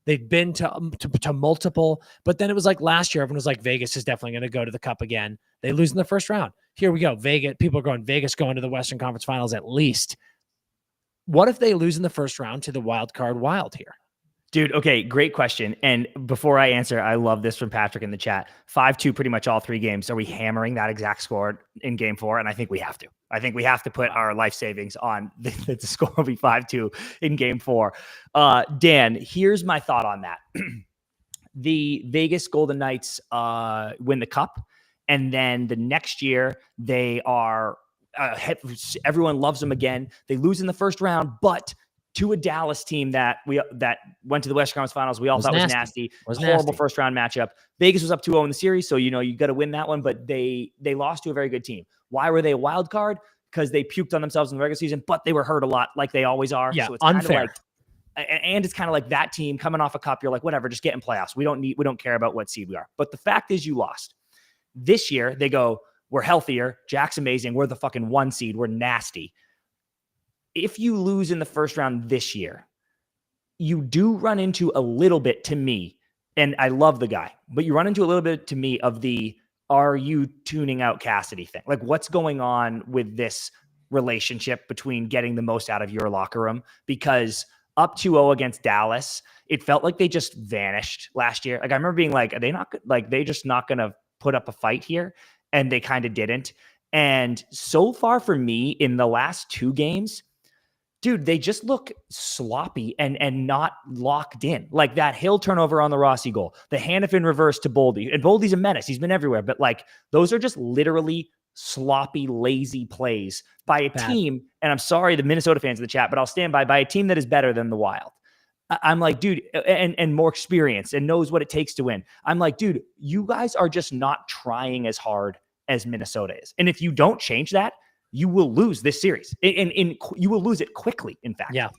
They've been to multiple, but then it was like last year, everyone was like, Vegas is definitely going to go to the cup again. They lose in the first round. Here we go. Vegas, people are going, Vegas going to the Western Conference Finals at least. What if they lose in the first round to the wild card Wild here? Dude, okay, great question. And before I answer, I love this from Patrick in the chat. 5-2 pretty much all 3 games. Are we hammering that exact score in game 4? And I think we have to. I think we have to put our life savings on the score will be 5-2 in game 4. Dan, here's my thought on that. The Vegas Golden Knights win the cup. And then the next year they are, everyone loves them again. They lose in the first round, but to a Dallas team that went to the Western Conference Finals, we all thought was nasty. Horrible first round matchup. Vegas was up 2-0 in the series, so you got to win that one. But they lost to a very good team. Why were they a wild card? Because they puked on themselves in the regular season, but they were hurt a lot, like they always are. Yeah, so it's unfair. And it's kind of like that team coming off a cup. You're like, whatever, just get in playoffs. We don't care about what seed we are. But the fact is, you lost. This year they go, we're healthier. Jack's amazing. We're the fucking 1 seed. We're nasty. If you lose in the first round this year, you do run into a little bit to me, and I love the guy, but you run into a little bit to me of the, are you tuning out Cassidy thing? Like what's going on with this relationship between getting the most out of your locker room? Because up 2-0 against Dallas, it felt like they just vanished last year. Like I remember being like, are they not like, they just not going to put up a fight here, and they kind of didn't. And so far for me in the last 2 games, dude, they just look sloppy and not locked in. Like that Hill turnover on the Rossi goal, the Hannafin reverse to Boldy. And Boldy's a menace. He's been everywhere. But like those are just literally sloppy, lazy plays by a team. And I'm sorry, the Minnesota fans in the chat, but I'll stand by a team that is better than the Wild. I'm like, dude, and more experienced and knows what it takes to win. I'm like, dude, you guys are just not trying as hard as Minnesota is. And if you don't change that, you will lose this series, and you will lose it quickly, in fact. Yeah.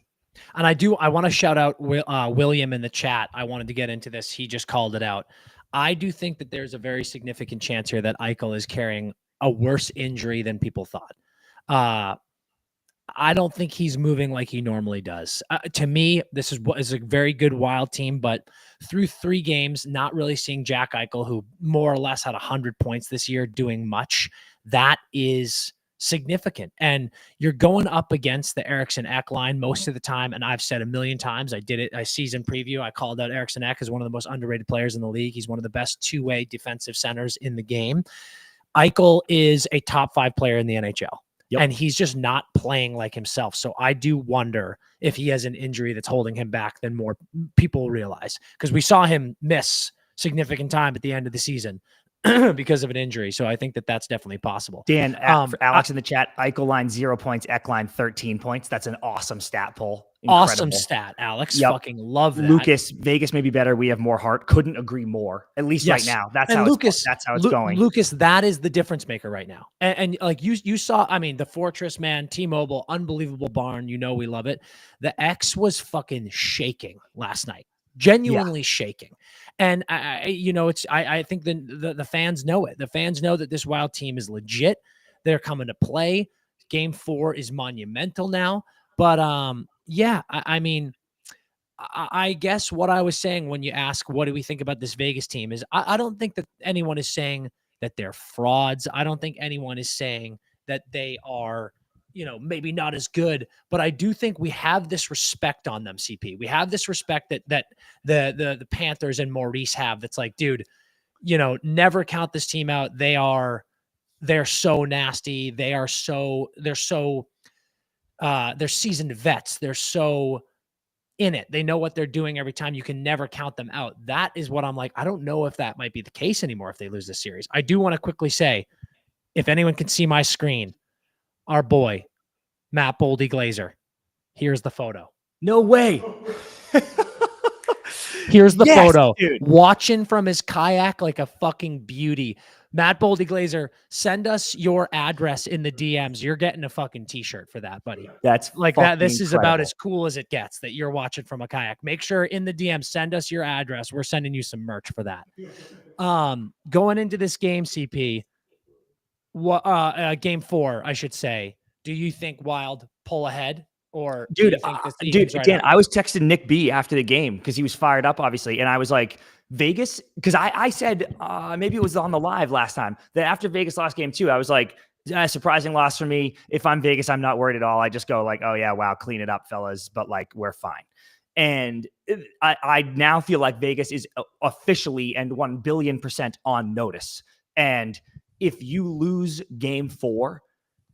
And I want to shout out William in the chat. I wanted to get into this. He just called it out. I do think that there's a very significant chance here that Eichel is carrying a worse injury than people thought. I don't think he's moving like he normally does. To me, this is a very good Wild team, but through 3 games, not really seeing Jack Eichel, who more or less had 100 points this year, doing much. That is significant. And you're going up against the Eriksson Ek line most of the time. And I've said a million times, I did it. I season preview. I called out Eriksson Ek as one of the most underrated players in the league. He's one of the best 2-way defensive centers in the game. Eichel is a top 5 player in the NHL. Yep. And he's just not playing like himself. So I do wonder if he has an injury that's holding him back than more people realize, because we saw him miss significant time at the end of the season because of an injury. So I think that that's definitely possible. Dan, for Alex in the chat, Eichel line 0 points, Ek line 13 points. That's an awesome stat pull. Incredible. Awesome stat, Alex. Yep. Fucking love that. Lucas, Vegas may be better. We have more heart. Couldn't agree more. At least right now. That's how it's going. Lucas, that is the difference maker right now. And like you saw, I mean, the Fortress, man, T-Mobile, unbelievable barn. You know we love it. The X was fucking shaking last night. Genuinely shaking. And I think the fans know it. The fans know that this Wild team is legit. They're coming to play. Game 4 is monumental now. But I mean, I guess what I was saying when you ask what do we think about this Vegas team is I don't think that anyone is saying that they're frauds. I don't think anyone is saying that they are, maybe not as good, but I do think we have this respect on them, CP. We have this respect that the Panthers and Maurice have. That's like, dude, never count this team out. They're so nasty. They're seasoned vets. They're so in it. They know what they're doing every time. You can never count them out. That is what I'm like. I don't know if that might be the case anymore if they lose this series. I do want to quickly say, if anyone can see my screen, our boy, Matt Boldy Glazer. Here's the photo. No way. Here's the photo. Dude. Watching from his kayak like a fucking beauty. Matt Boldy Glazer, send us your address in the DMs. You're getting a fucking t-shirt for that, buddy. That's like that. This is about as cool as it gets that you're watching from a kayak. Make sure in the DMs, send us your address. We're sending you some merch for that. Going into this game, CP, game 4, I should say. Do you think Wild pull ahead? Or Dan, I was texting Nick B after the game because he was fired up, obviously. And I was like, Vegas, because I said, maybe it was on the live last time, that after Vegas lost game 2, I was like, surprising loss for me. If I'm Vegas, I'm not worried at all. I just go like, oh yeah, wow, clean it up, fellas. But like, we're fine. And I now feel like Vegas is officially and 1 billion% on notice. And if you lose game 4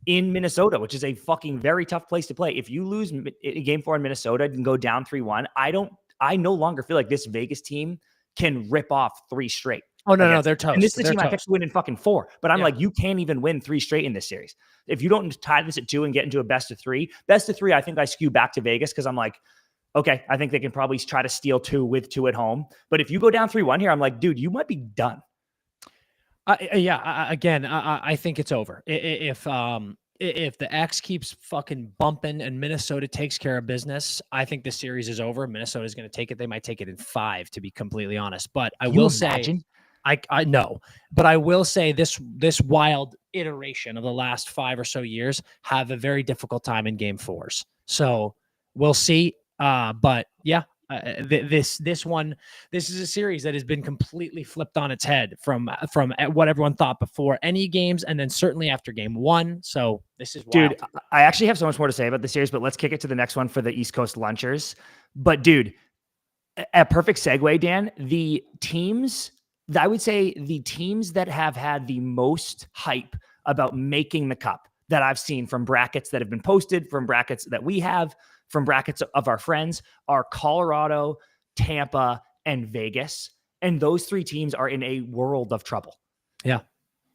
in Minnesota, which is a fucking very tough place to play, if you lose game 4 in Minnesota and go down 3-1, I no longer feel like this Vegas team can rip off 3 straight. Oh, no, they're toast. And this is the team I kept winning fucking 4. But I'm like, you can't even win 3 straight in this series. If you don't tie this at 2 and get into a best of 3, I think I skew back to Vegas because I'm like, okay, I think they can probably try to steal 2 with 2 at home. But if you go down 3-1 here, I'm like, dude, you might be done. I think it's over. If the X keeps fucking bumping and Minnesota takes care of business, I think this series is over. Minnesota is going to take it. They might take it in 5, to be completely honest. But I will say, I know, but I will say this Wild iteration of the last 5 or so years have a very difficult time in game 4s. So we'll see. But yeah. This is a series that has been completely flipped on its head from what everyone thought before any games, and then certainly after game 1. So this is wild. Dude, I actually have so much more to say about the series, but let's kick it to the next one for the East Coast lunchers. But dude, a perfect segue, Dan. The teams I would say the teams that have had the most hype about making the cup that I've seen from brackets that have been posted, from brackets that we have, from brackets of our friends are Colorado, Tampa, and Vegas. And those three teams are in a world of trouble. Yeah.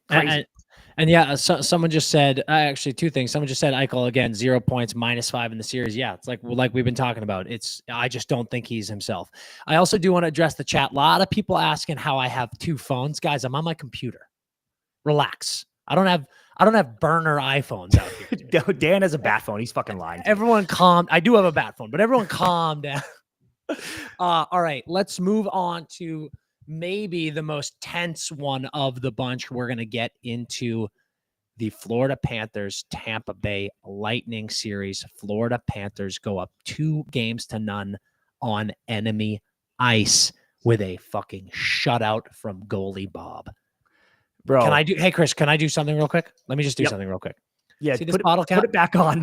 Crazy. And yeah, someone just said, actually two things. Someone just said Eichel again, 0 points, -5 in the series. Yeah, it's like we've been talking about. I just don't think he's himself. I also do want to address the chat. A lot of people asking how I have two phones. Guys, I'm on my computer. Relax. I don't have burner iPhones out here. Dan has a bat phone. He's fucking lying. Everyone calm. I do have a bat phone, but everyone calm down. All right, let's move on to maybe the most tense one of the bunch. We're going to get into the Florida Panthers Tampa Bay Lightning series. Florida Panthers go up 2-0 on enemy ice with a fucking shutout from goalie Bob. Bro, hey Chris, can I do something real quick? Let me just do something real quick. Yeah, see this bottle cap? Put it back on.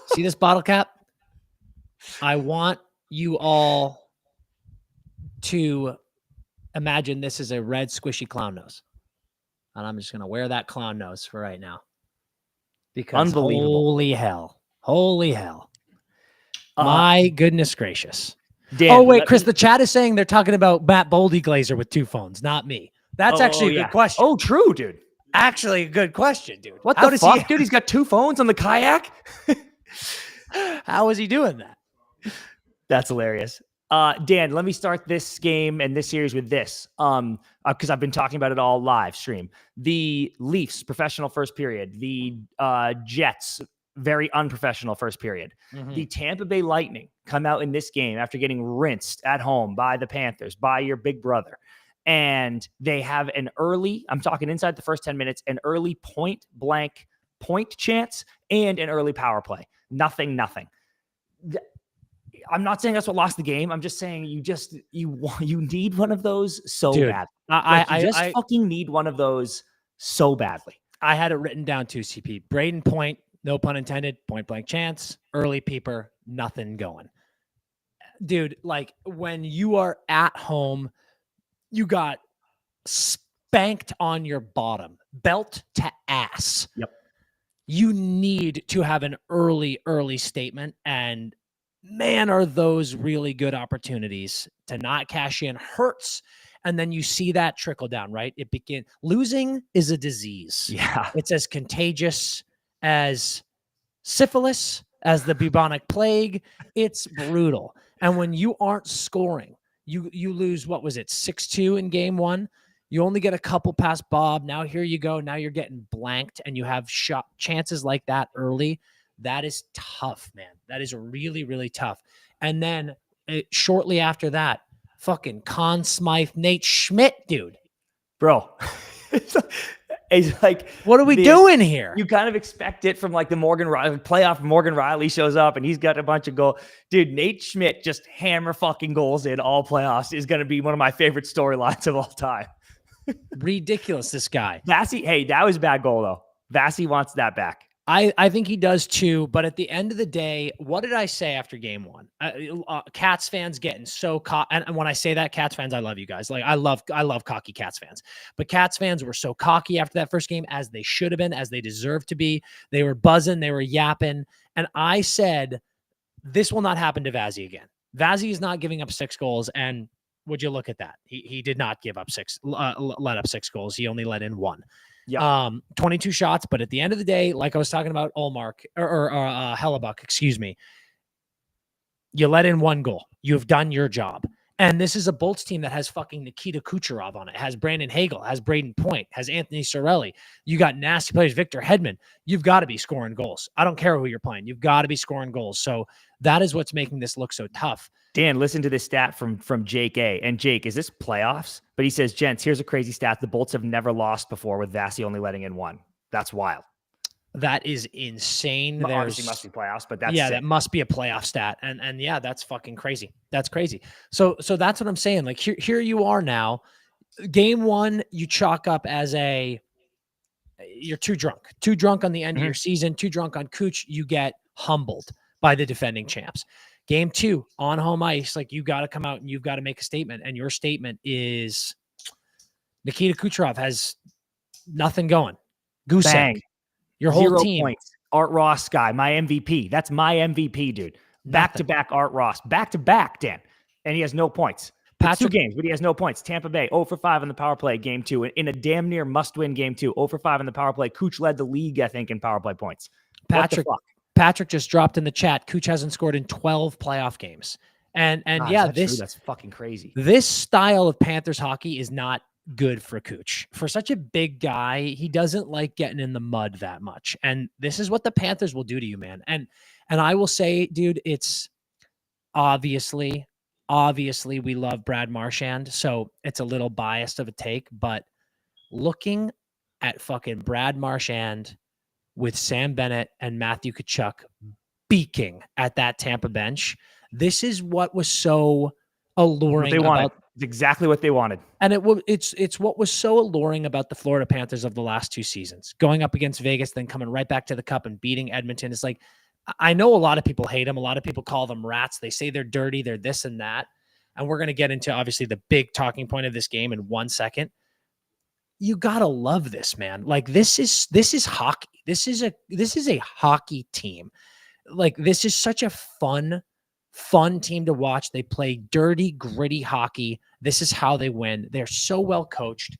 See this bottle cap? I want you all to imagine this is a red squishy clown nose. And I'm just going to wear that clown nose for right now. Because unbelievable. Holy hell. My goodness gracious. Dan, oh, wait, Chris, the chat is saying they're talking about Matt Boldy Glazer with two phones, not me. That's actually a good question. Oh, true, dude. Actually, a good question, dude. What the fuck, dude? He's got two phones on the kayak? How is he doing that? That's hilarious. Dan, let me start this game and this series with this. Because I've been talking about it all live stream. The Leafs, professional first period. The Jets, very unprofessional first period. Mm-hmm. The Tampa Bay Lightning come out in this game after getting rinsed at home by the Panthers, by your big brother. And they have an early, I'm talking inside the first 10 minutes, an early point blank point chance and an early power play. Nothing. I'm not saying that's what lost the game. I'm just saying you need one of those so bad. I fucking need one of those so badly. I had it written down too, CP. Braden Point, no pun intended, point blank chance, early peeper, nothing going. Dude, like when you are at home, you got spanked on your bottom, belt to ass. Yep. You need to have an early statement, and man, are those really good opportunities to not cash in. Hurts. And then you see that trickle down, right? Losing is a disease. Yeah. It's as contagious as syphilis, as the bubonic plague. It's brutal. And when you aren't scoring, you lose, what was it, 6-2 in game one? You only get a couple past Bob. Now here you go. Now you're getting blanked, and you have chances like that early. That is tough, man. That is really, really tough. And then shortly after that, fucking Conn Smythe, Nate Schmidt, dude. Bro. It's like, what are we doing here? You kind of expect it from like the Morgan Riley playoff. Morgan Riley shows up and he's got a bunch of goals. Dude, Nate Schmidt just hammer fucking goals in all playoffs is going to be one of my favorite storylines of all time. Ridiculous, this guy. Vassy, hey, that was a bad goal though. Vassy wants that back. I think he does too, but at the end of the day, what did I say after game one? Cats fans getting so caught, and when I say that, Cats fans, I love you guys. Like I love cocky Cats fans, but Cats fans were so cocky after that first game, as they should have been, as they deserved to be. They were buzzing, they were yapping, and I said, this will not happen to Vazzy again. Vazzy is not giving up 6 goals, and would you look at that? He did not give up let up 6 goals. He only let in 1. Yeah. 22 shots, but at the end of the day, like I was talking about Ullmark or Hellebuck, excuse me, you let in 1 goal. You've done your job. And this is a Bolts team that has fucking Nikita Kucherov on it, has Brandon Hagel, has Braden Point, has Anthony Cirelli. You got nasty players, Victor Hedman. You've got to be scoring goals. I don't care who you're playing. You've got to be scoring goals. So that is what's making this look so tough. Dan, listen to this stat from Jake A. And Jake, is this playoffs? But he says, gents, here's a crazy stat. The Bolts have never lost before with Vassy only letting in 1. That's wild. That is insane. Obviously must be playoffs, but that's sick. That must be a playoff stat. And yeah, that's fucking crazy. That's crazy. So that's what I'm saying. Like here you are now. Game 1, you chalk up as you're too drunk on the end of your season, too drunk on Cooch. You get humbled by the defending champs. Game 2 on home ice, like you got to come out and you've got to make a statement. And your statement is Nikita Kucherov has nothing going. Goose Bang. egg. Your whole 0 team. points. Art Ross guy, my MVP. That's my MVP, dude. Back-to-back Art Ross. Back-to-back, Dan. And he has no points. It's 2 games, but he has no points. Tampa Bay, 0 for 5 on the power play, game 2. In a damn near must-win game 2. 0 for 5 on the power play. Cooch led the league, I think, in power play points. Patrick just dropped in the chat. Cooch hasn't scored in 12 playoff games. And God, yeah, that's fucking crazy. This style of Panthers hockey is not good for Cooch. For such a big guy, he doesn't like getting in the mud that much. And this is what the Panthers will do to you, man. And I will say, dude, it's obviously we love Brad Marchand, so it's a little biased of a take, but looking at fucking Brad Marchand with Sam Bennett and Matthew Tkachuk beaking at that Tampa bench, this is what was so alluring. It's exactly what they wanted. And it's what was so alluring about the Florida Panthers of the last 2 seasons, going up against Vegas, then coming right back to the cup and beating Edmonton. It's like, I know a lot of people hate them. A lot of people call them rats. They say they're dirty. They're this and that. And we're going to get into obviously the big talking point of this game in 1 second. You got to love this, man. Like this is hockey. This is a hockey team. Like this is such a fun team to watch. They play dirty, gritty hockey. This is how they win. They're so well coached.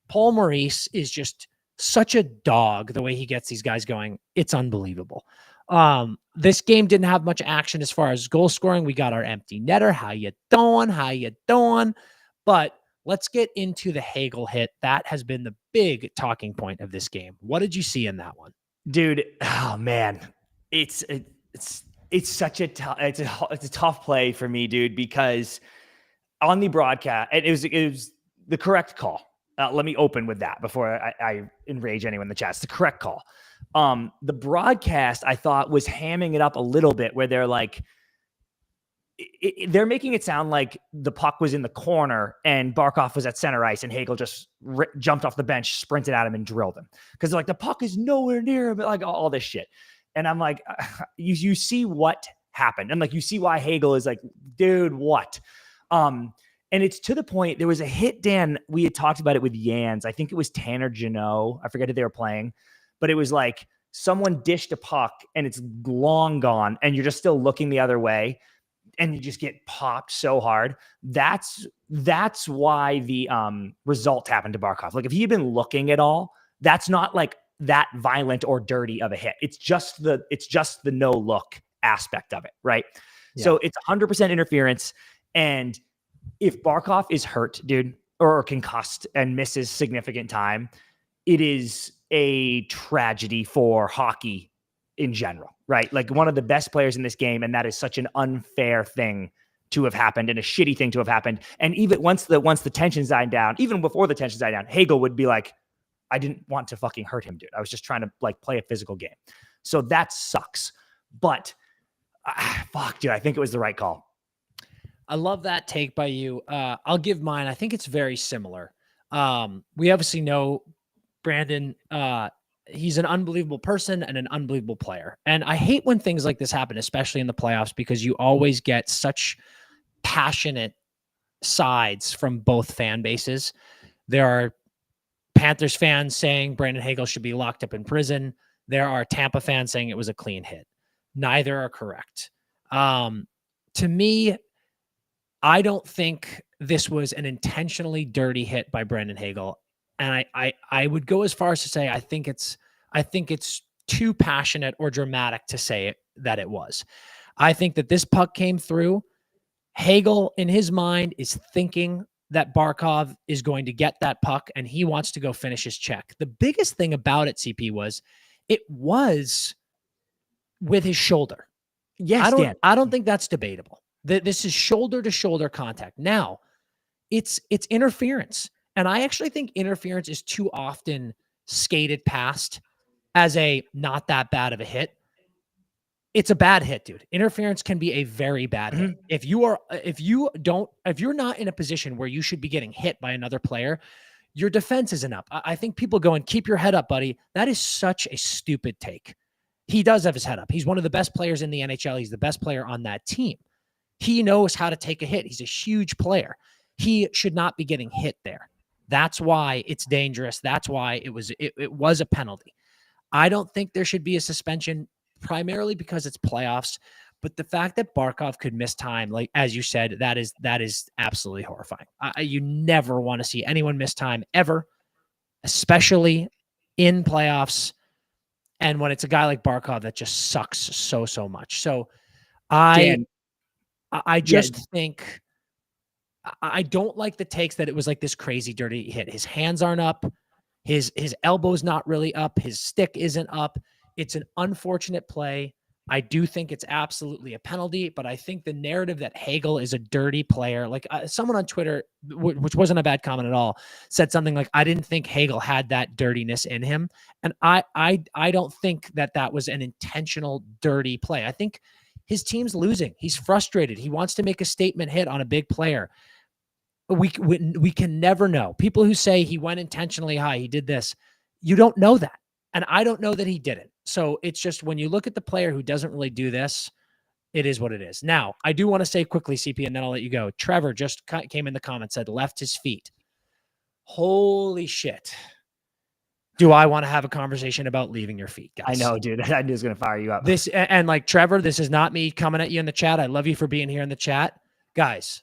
Paul Maurice is just such a dog, the way he gets these guys going. It's unbelievable. This game didn't have much action as far as goal scoring. We got our empty netter. How you doing? But let's get into the Hagel hit. That has been the big talking point of this game. What did you see in that one? Dude, oh man. It's such a tough play for me, dude, because on the broadcast, it was the correct call. Let me open with that before I enrage anyone in the chat. It's the correct call. The broadcast, I thought, was hamming it up a little bit, where they're like, they're making it sound like the puck was in the corner and Barkov was at center ice and Hagel just jumped off the bench, sprinted at him and drilled him. Because they're like, the puck is nowhere near him, like all this shit. And I'm like, you see what happened. And like, you see why Hagel is like, dude, what? And it's to the point, there was a hit, Dan, we had talked about it with Yans. I think it was Tanner Janot. I forget who they were playing, but it was like someone dished a puck and it's long gone and you're just still looking the other way and you just get popped so hard. That's why the result happened to Barkov. Like if he had been looking at all, that's not like that violent or dirty of a hit. It's just the no look aspect of it, right? Yeah. So it's 100% interference. And if Barkov is hurt, dude, or concussed and misses significant time, it is a tragedy for hockey in general, right? Like one of the best players in this game, and that is such an unfair thing to have happened and a shitty thing to have happened. And even once the tensions died down, even before the tensions died down, Hagel would be like, I didn't want to fucking hurt him, dude. I was just trying to like play a physical game. So that sucks. But fuck, dude, I think it was the right call. I love that take by you. I'll give mine. I think it's very similar. We obviously know Brandon, he's an unbelievable person and an unbelievable player. And I hate when things like this happen, especially in the playoffs, because you always get such passionate sides from both fan bases. There are Panthers fans saying Brandon Hagel should be locked up in prison. There are Tampa fans saying it was a clean hit. Neither are correct. To me, I don't think this was an intentionally dirty hit by Brandon Hagel. And I would go as far as to say, I think it's too passionate or dramatic to say that it was. I think that this puck came through. Hagel, in his mind, is thinking that Barkov is going to get that puck and he wants to go finish his check. The biggest thing about it, CP, was it was with his shoulder. Yes, I don't think that's debatable. This is shoulder to shoulder contact. Now, it's interference. And I actually think interference is too often skated past as a not that bad of a hit. It's a bad hit, dude. Interference can be a very bad hit. If you're not in a position where you should be getting hit by another player, your defense isn't up. I think people go and keep your head up, buddy. That is such a stupid take. He does have his head up. He's one of the best players in the NHL. He's the best player on that team. He knows how to take a hit. He's a huge player. He should not be getting hit there. That's why it's dangerous. That's why it was a penalty. I don't think there should be a suspension, primarily because it's playoffs. But the fact that Barkov could miss time, like as you said, that is absolutely horrifying. You never want to see anyone miss time ever, especially in playoffs. And when it's a guy like Barkov that just sucks so much. So I just think I don't like the takes that it was like this crazy dirty hit. His hands aren't up. His elbow's not really up. His stick isn't up. It's an unfortunate play. I do think it's absolutely a penalty, but I think the narrative that Hagel is a dirty player, like someone on Twitter, which wasn't a bad comment at all, said something like, I didn't think Hagel had that dirtiness in him. And I don't think that was an intentional dirty play. I think his team's losing. He's frustrated. He wants to make a statement hit on a big player. We can never know. People who say he went intentionally high, he did this, you don't know that. And I don't know that he didn't. So it's just when you look at the player who doesn't really do this, it is what it is. Now, I do want to say quickly, CP, and then I'll let you go. Trevor just came in the comments, said left his feet. Holy shit. Do I want to have a conversation about leaving your feet, guys? I know, dude. I knew I was going to fire you up. This, and like Trevor, this is not me coming at you in the chat. I love you for being here in the chat. Guys,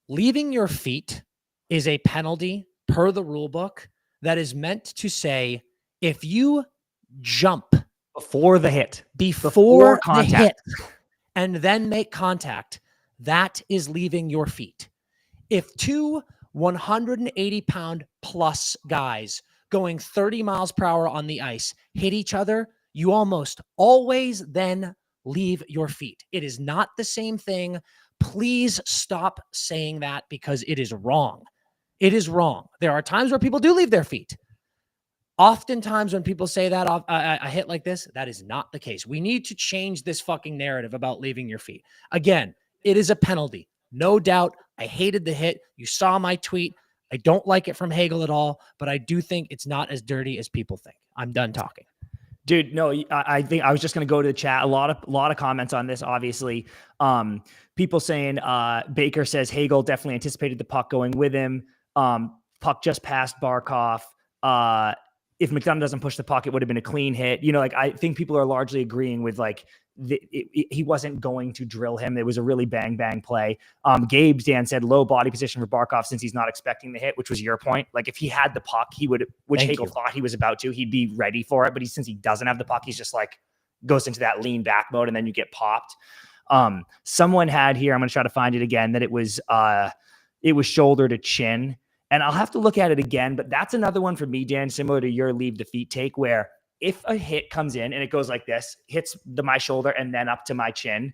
leaving your feet is a penalty per the rule book that is meant to say, if you jump before the hit, before contact, the hit, and then make contact, that is leaving your feet. If two 180-pound plus guys going 30 miles per hour on the ice hit each other, you almost always then leave your feet. It is not the same thing. Please stop saying that because it is wrong. It is wrong. There are times where people do leave their feet. Oftentimes when people say that a hit like this, that is not the case. We need to change this fucking narrative about leaving your feet. Again, it is a penalty. No doubt. I hated the hit. You saw my tweet. I don't like it from Hagel at all, but I do think it's not as dirty as people think. I'm done talking. Dude, no, I think I was just going to go to the chat. A lot of comments on this, obviously. People saying Baker says Hagel definitely anticipated the puck going with him. Puck just passed Barkov. If McDonough doesn't push the puck, it would have been a clean hit. You know, like I think people are largely agreeing with like he wasn't going to drill him. It was a really bang play. Dan said low body position for Barkov since he's not expecting the hit, which was your point. Like if he had the puck, he would, which Hagel thought he was about to, he'd be ready for it. But since he doesn't have the puck, he's just like goes into that lean back mode and then you get popped. Someone had here, I'm going to try to find it again, that it was shoulder to chin. And I'll have to look at it again, but that's another one for me, Dan, similar to your leave the feet take, where if a hit comes in and it goes like this, hits my shoulder and then up to my chin,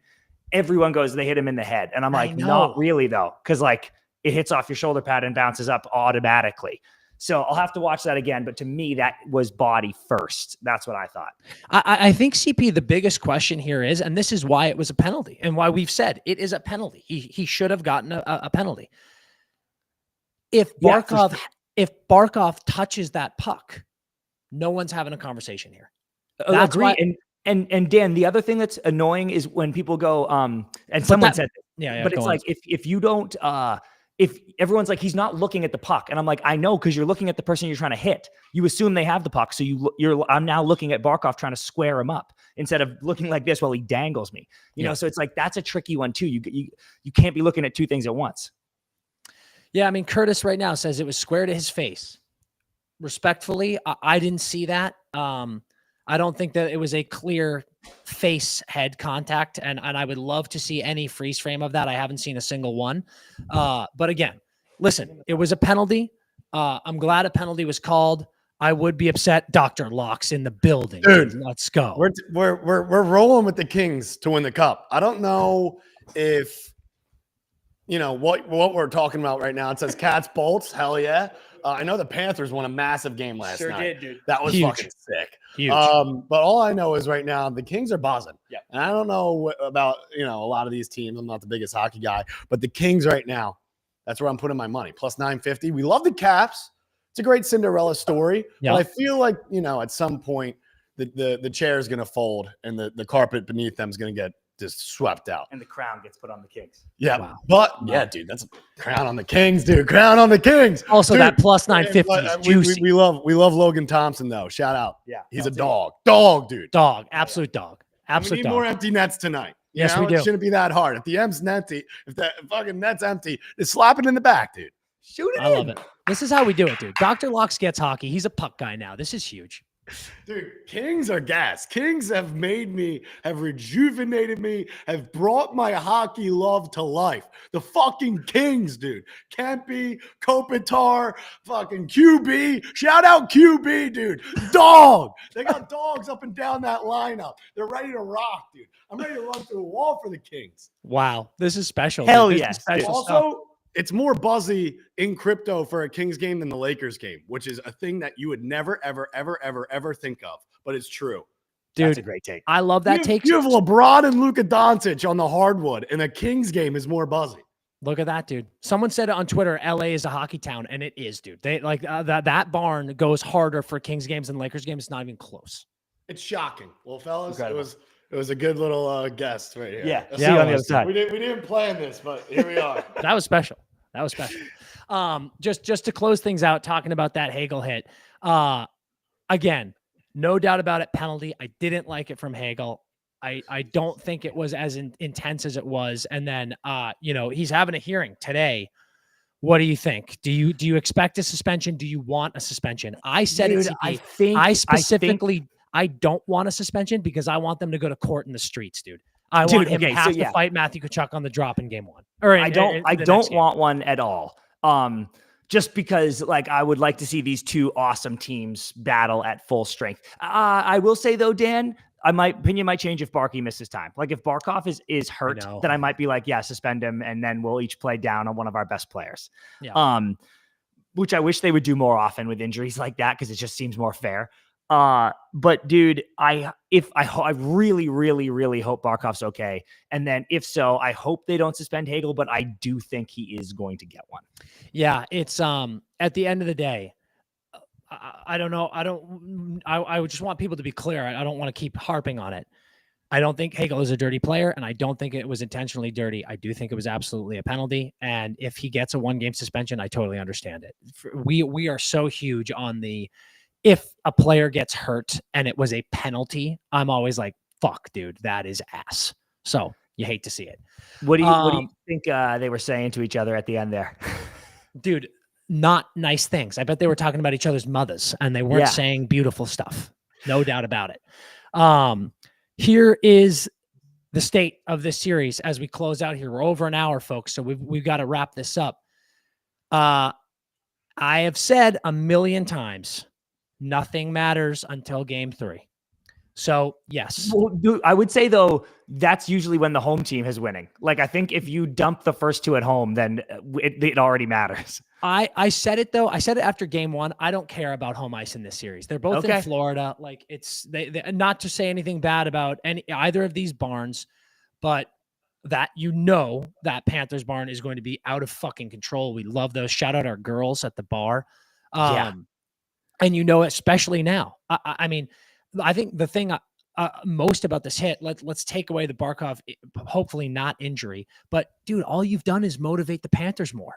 everyone goes, they hit him in the head. And I'm like, not really though. Cause like it hits off your shoulder pad and bounces up automatically. So I'll have to watch that again. But to me, that was body first. That's what I thought. I think CP, the biggest question here is, and this is why it was a penalty and why we've said it is a penalty. He should have gotten a penalty. If Barkov touches that puck, no one's having a conversation here. That's agree. And Dan, the other thing that's annoying is when people go, and someone said, but it's like, if you don't, if everyone's like, he's not looking at the puck. And I'm like, I know, because you're looking at the person you're trying to hit. You assume they have the puck. So I'm now looking at Barkov trying to square him up instead of looking like this while he dangles me, you know? So it's like, that's a tricky one too. You can't be looking at two things at once. Yeah, I mean, Curtis right now says it was square to his face. Respectfully, I didn't see that. I don't think that it was a clear face-head contact, and I would love to see any freeze frame of that. I haven't seen a single one. But again, listen, it was a penalty. I'm glad a penalty was called. I would be upset. Dr. Locke's in the building. Dude, let's go. We're rolling with the Kings to win the cup. I don't know if what we're talking about right now. It says Cats Bolts. Hell yeah. I know the Panthers won a massive game last night. Sure did, dude. That was fucking sick. Huge. But all I know is right now the Kings are buzzing. Yeah. And I don't know about, a lot of these teams. I'm not the biggest hockey guy, but the Kings right now, that's where I'm putting my money. Plus 950. We love the Caps. It's a great Cinderella story. Yeah. But I feel like, at some point the chair is going to fold and the carpet beneath them is going to get just swept out. And the crown gets put on the Kings. Yeah, Wow. but yeah, dude, that's a crown on the Kings, dude. Crown on the Kings. Also, Dude, that plus 950 is juicy. We love Logan Thompson though. Shout out. Yeah, He's a dog, dude. Dog, absolute dog, We absolute need dog. more empty nets tonight. You Yes, know? we do. It shouldn't be that hard. If the M's empty, if the fucking net's empty, just slap it in the back, dude. Shoot it I in. love it. This is how we do it, dude. Dr. Locks gets hockey. He's a puck guy now. This is huge. Dude, Kings are gas. Kings have rejuvenated me, have brought my hockey love to life. The fucking Kings, dude. Kempe, Kopitar, fucking QB. Shout out QB, dude. Dog. They got dogs up and down that lineup. They're ready to rock, dudude. I'm ready to run through a wall for the Kings. Wow. This is special. Hell dude. This yes, is special Also, stuff. it's more buzzy in crypto for a Kings game than the Lakers game, which is a thing that you would never, ever think of, but it's true. That's a Dude, great take. I love that take. You have LeBron and Luka Doncic on the hardwood, and a Kings game is more buzzy. Look at that, dude. Someone said it on Twitter, LA is a hockey town, and it is, dude. They like that barn goes harder for Kings games than Lakers games. It's not even close. It's shocking. Well, fellas, Incredible. it was a good little guest right here. Yeah. I'll See see you you on the other side. We didn't plan this, but here we are. That was special. That was special. Just to close things out, talking about that Hagel hit. Again, no doubt about it. Penalty. I didn't like it from Hagel. I don't think it was as intense as it was. And then, he's having a hearing today. What do you think? Do you expect a suspension? Do you want a suspension? I said Dude, it. I don't want a suspension because I want them to go to court in the streets, dude. I want him to have to fight Matthew Tkachuk on the drop in game one. I don't want one at all. Just because I would like to see these two awesome teams battle at full strength. I will say though, Dan, my opinion might change if Barkey misses time. Like if Barkov is hurt, then I might be like, yeah, suspend him. And then we'll each play down on one of our best players. Yeah. Which I wish they would do more often with injuries like that. Cause it just seems more fair. But dude, I really, really, really hope Barkov's okay. And then if so, I hope they don't suspend Hagel, but I do think he is going to get one. Yeah. It's, at the end of the day, I don't know. I would just want people to be clear. I don't want to keep harping on it. I don't think Hagel is a dirty player, and I don't think it was intentionally dirty. I do think it was absolutely a penalty. And if he gets a 1-game suspension, I totally understand it. We are so huge on if a player gets hurt and it was a penalty, I'm always like, fuck, dude, that is ass. So you hate to see it. What do you think they were saying to each other at the end there? Dude, not nice things. I bet they were talking about each other's mothers and they weren't saying beautiful stuff. No doubt about it. Here is the state of this series as we close out here. We're over an hour, folks, so we've got to wrap this up. I have said a million times, nothing matters until game 3. So, yes. Well, dude, I would say, though, that's usually when the home team is winning. I think if you dump the first 2 at home, then it already matters. I said it, though. I said it after game 1. I don't care about home ice in this series. They're both in Florida. It's they not to say anything bad about either of these barns, but that that Panthers barn is going to be out of fucking control. We love those. Shout out our girls at the bar. And especially now. I mean, I think the thing most about this hit, let's take away the Barkov, hopefully not injury, but dude, all you've done is motivate the Panthers more.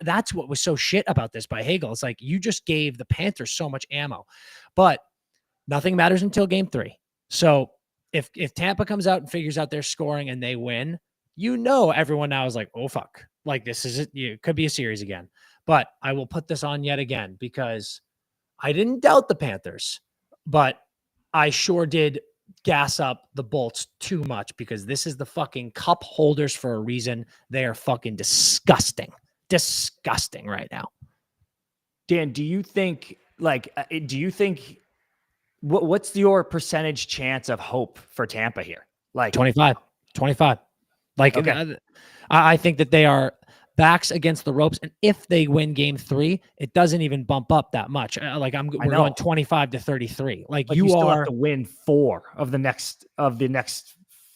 That's what was so shit about this by Hagel. It's like you just gave the Panthers so much ammo, but nothing matters until game 3. So if Tampa comes out and figures out their scoring and they win, everyone now is like, oh fuck, this is it. It could be a series again. But I will put this on yet again because I didn't doubt the Panthers, but I sure did gas up the Bolts too much because this is the fucking cup holders for a reason. They are fucking disgusting right now. Dan, do you think what's your percentage chance of hope for Tampa here? 25. I think that they are backs against the ropes. And if they win game 3, it doesn't even bump up that much. We're going 25 to 33. You still are have to win 4 of the next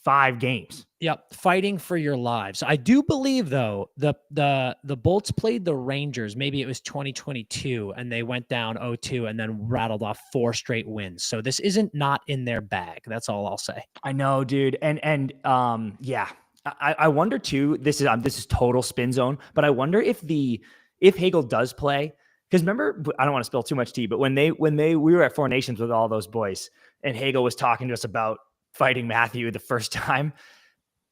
5 games. Yep, fighting for your lives. I do believe though the Bolts played the Rangers. Maybe it was 2022, and they went down 0-2 and then rattled off 4 straight wins. So this isn't not in their bag. That's all I'll say. I know, dude. And yeah, I wonder too. This is total spin zone, but I wonder if Hagel does play, because remember, I don't want to spill too much tea, but when we were at Four Nations with all those boys, and Hagel was talking to us about fighting Matthew the first time.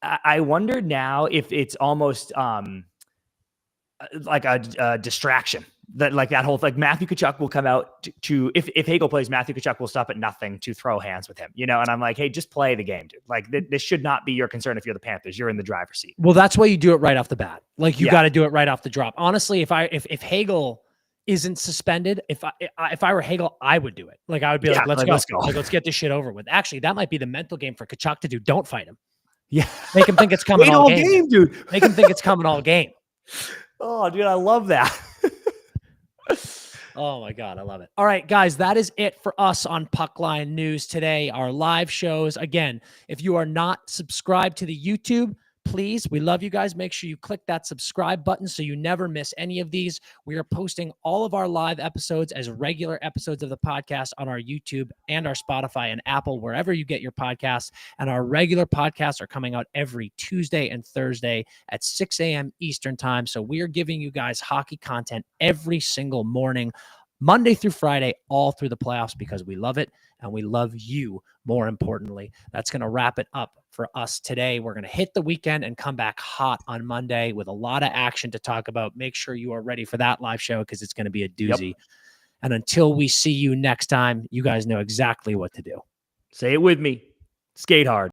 I wonder now if it's almost like a distraction, that like that whole, like Matthew Tkachuk will come out to if Hagel plays, Matthew Tkachuk will stop at nothing to throw hands with him, and I'm like, hey, just play the game, dude. Like this should not be your concern. If you're the Panthers, you're in the driver's seat. Well, that's why you do it right off the bat. Like you got to do it right off the drop. Honestly, if Hagel isn't suspended, if I were Hagel, I would do it. Like I would be like, let's go. Like, let's get this shit over with. Actually, that might be the mental game for Tkachuk to do. Don't fight him. Yeah. Make him think it's coming all game, dude. Make him think it's coming all game. Oh, dude, I love that. Oh my God, I love it. All right, guys, that is it for us on Puckline News today. Our live shows. Again, if you are not subscribed to the YouTube, please, we love you guys. Make sure you click that subscribe button so you never miss any of these. We are posting all of our live episodes as regular episodes of the podcast on our YouTube and our Spotify and Apple, wherever you get your podcasts. And our regular podcasts are coming out every Tuesday and Thursday at 6 a.m. Eastern time. So we are giving you guys hockey content every single morning, Monday through Friday, all through the playoffs, because we love it and we love you, more importantly. That's going to wrap it up for us today. We're going to hit the weekend and come back hot on Monday with a lot of action to talk about. Make sure you are ready for that live show, because it's going to be a doozy. Yep. And until we see you next time, you guys know exactly what to do. Say it with me. Skate hard.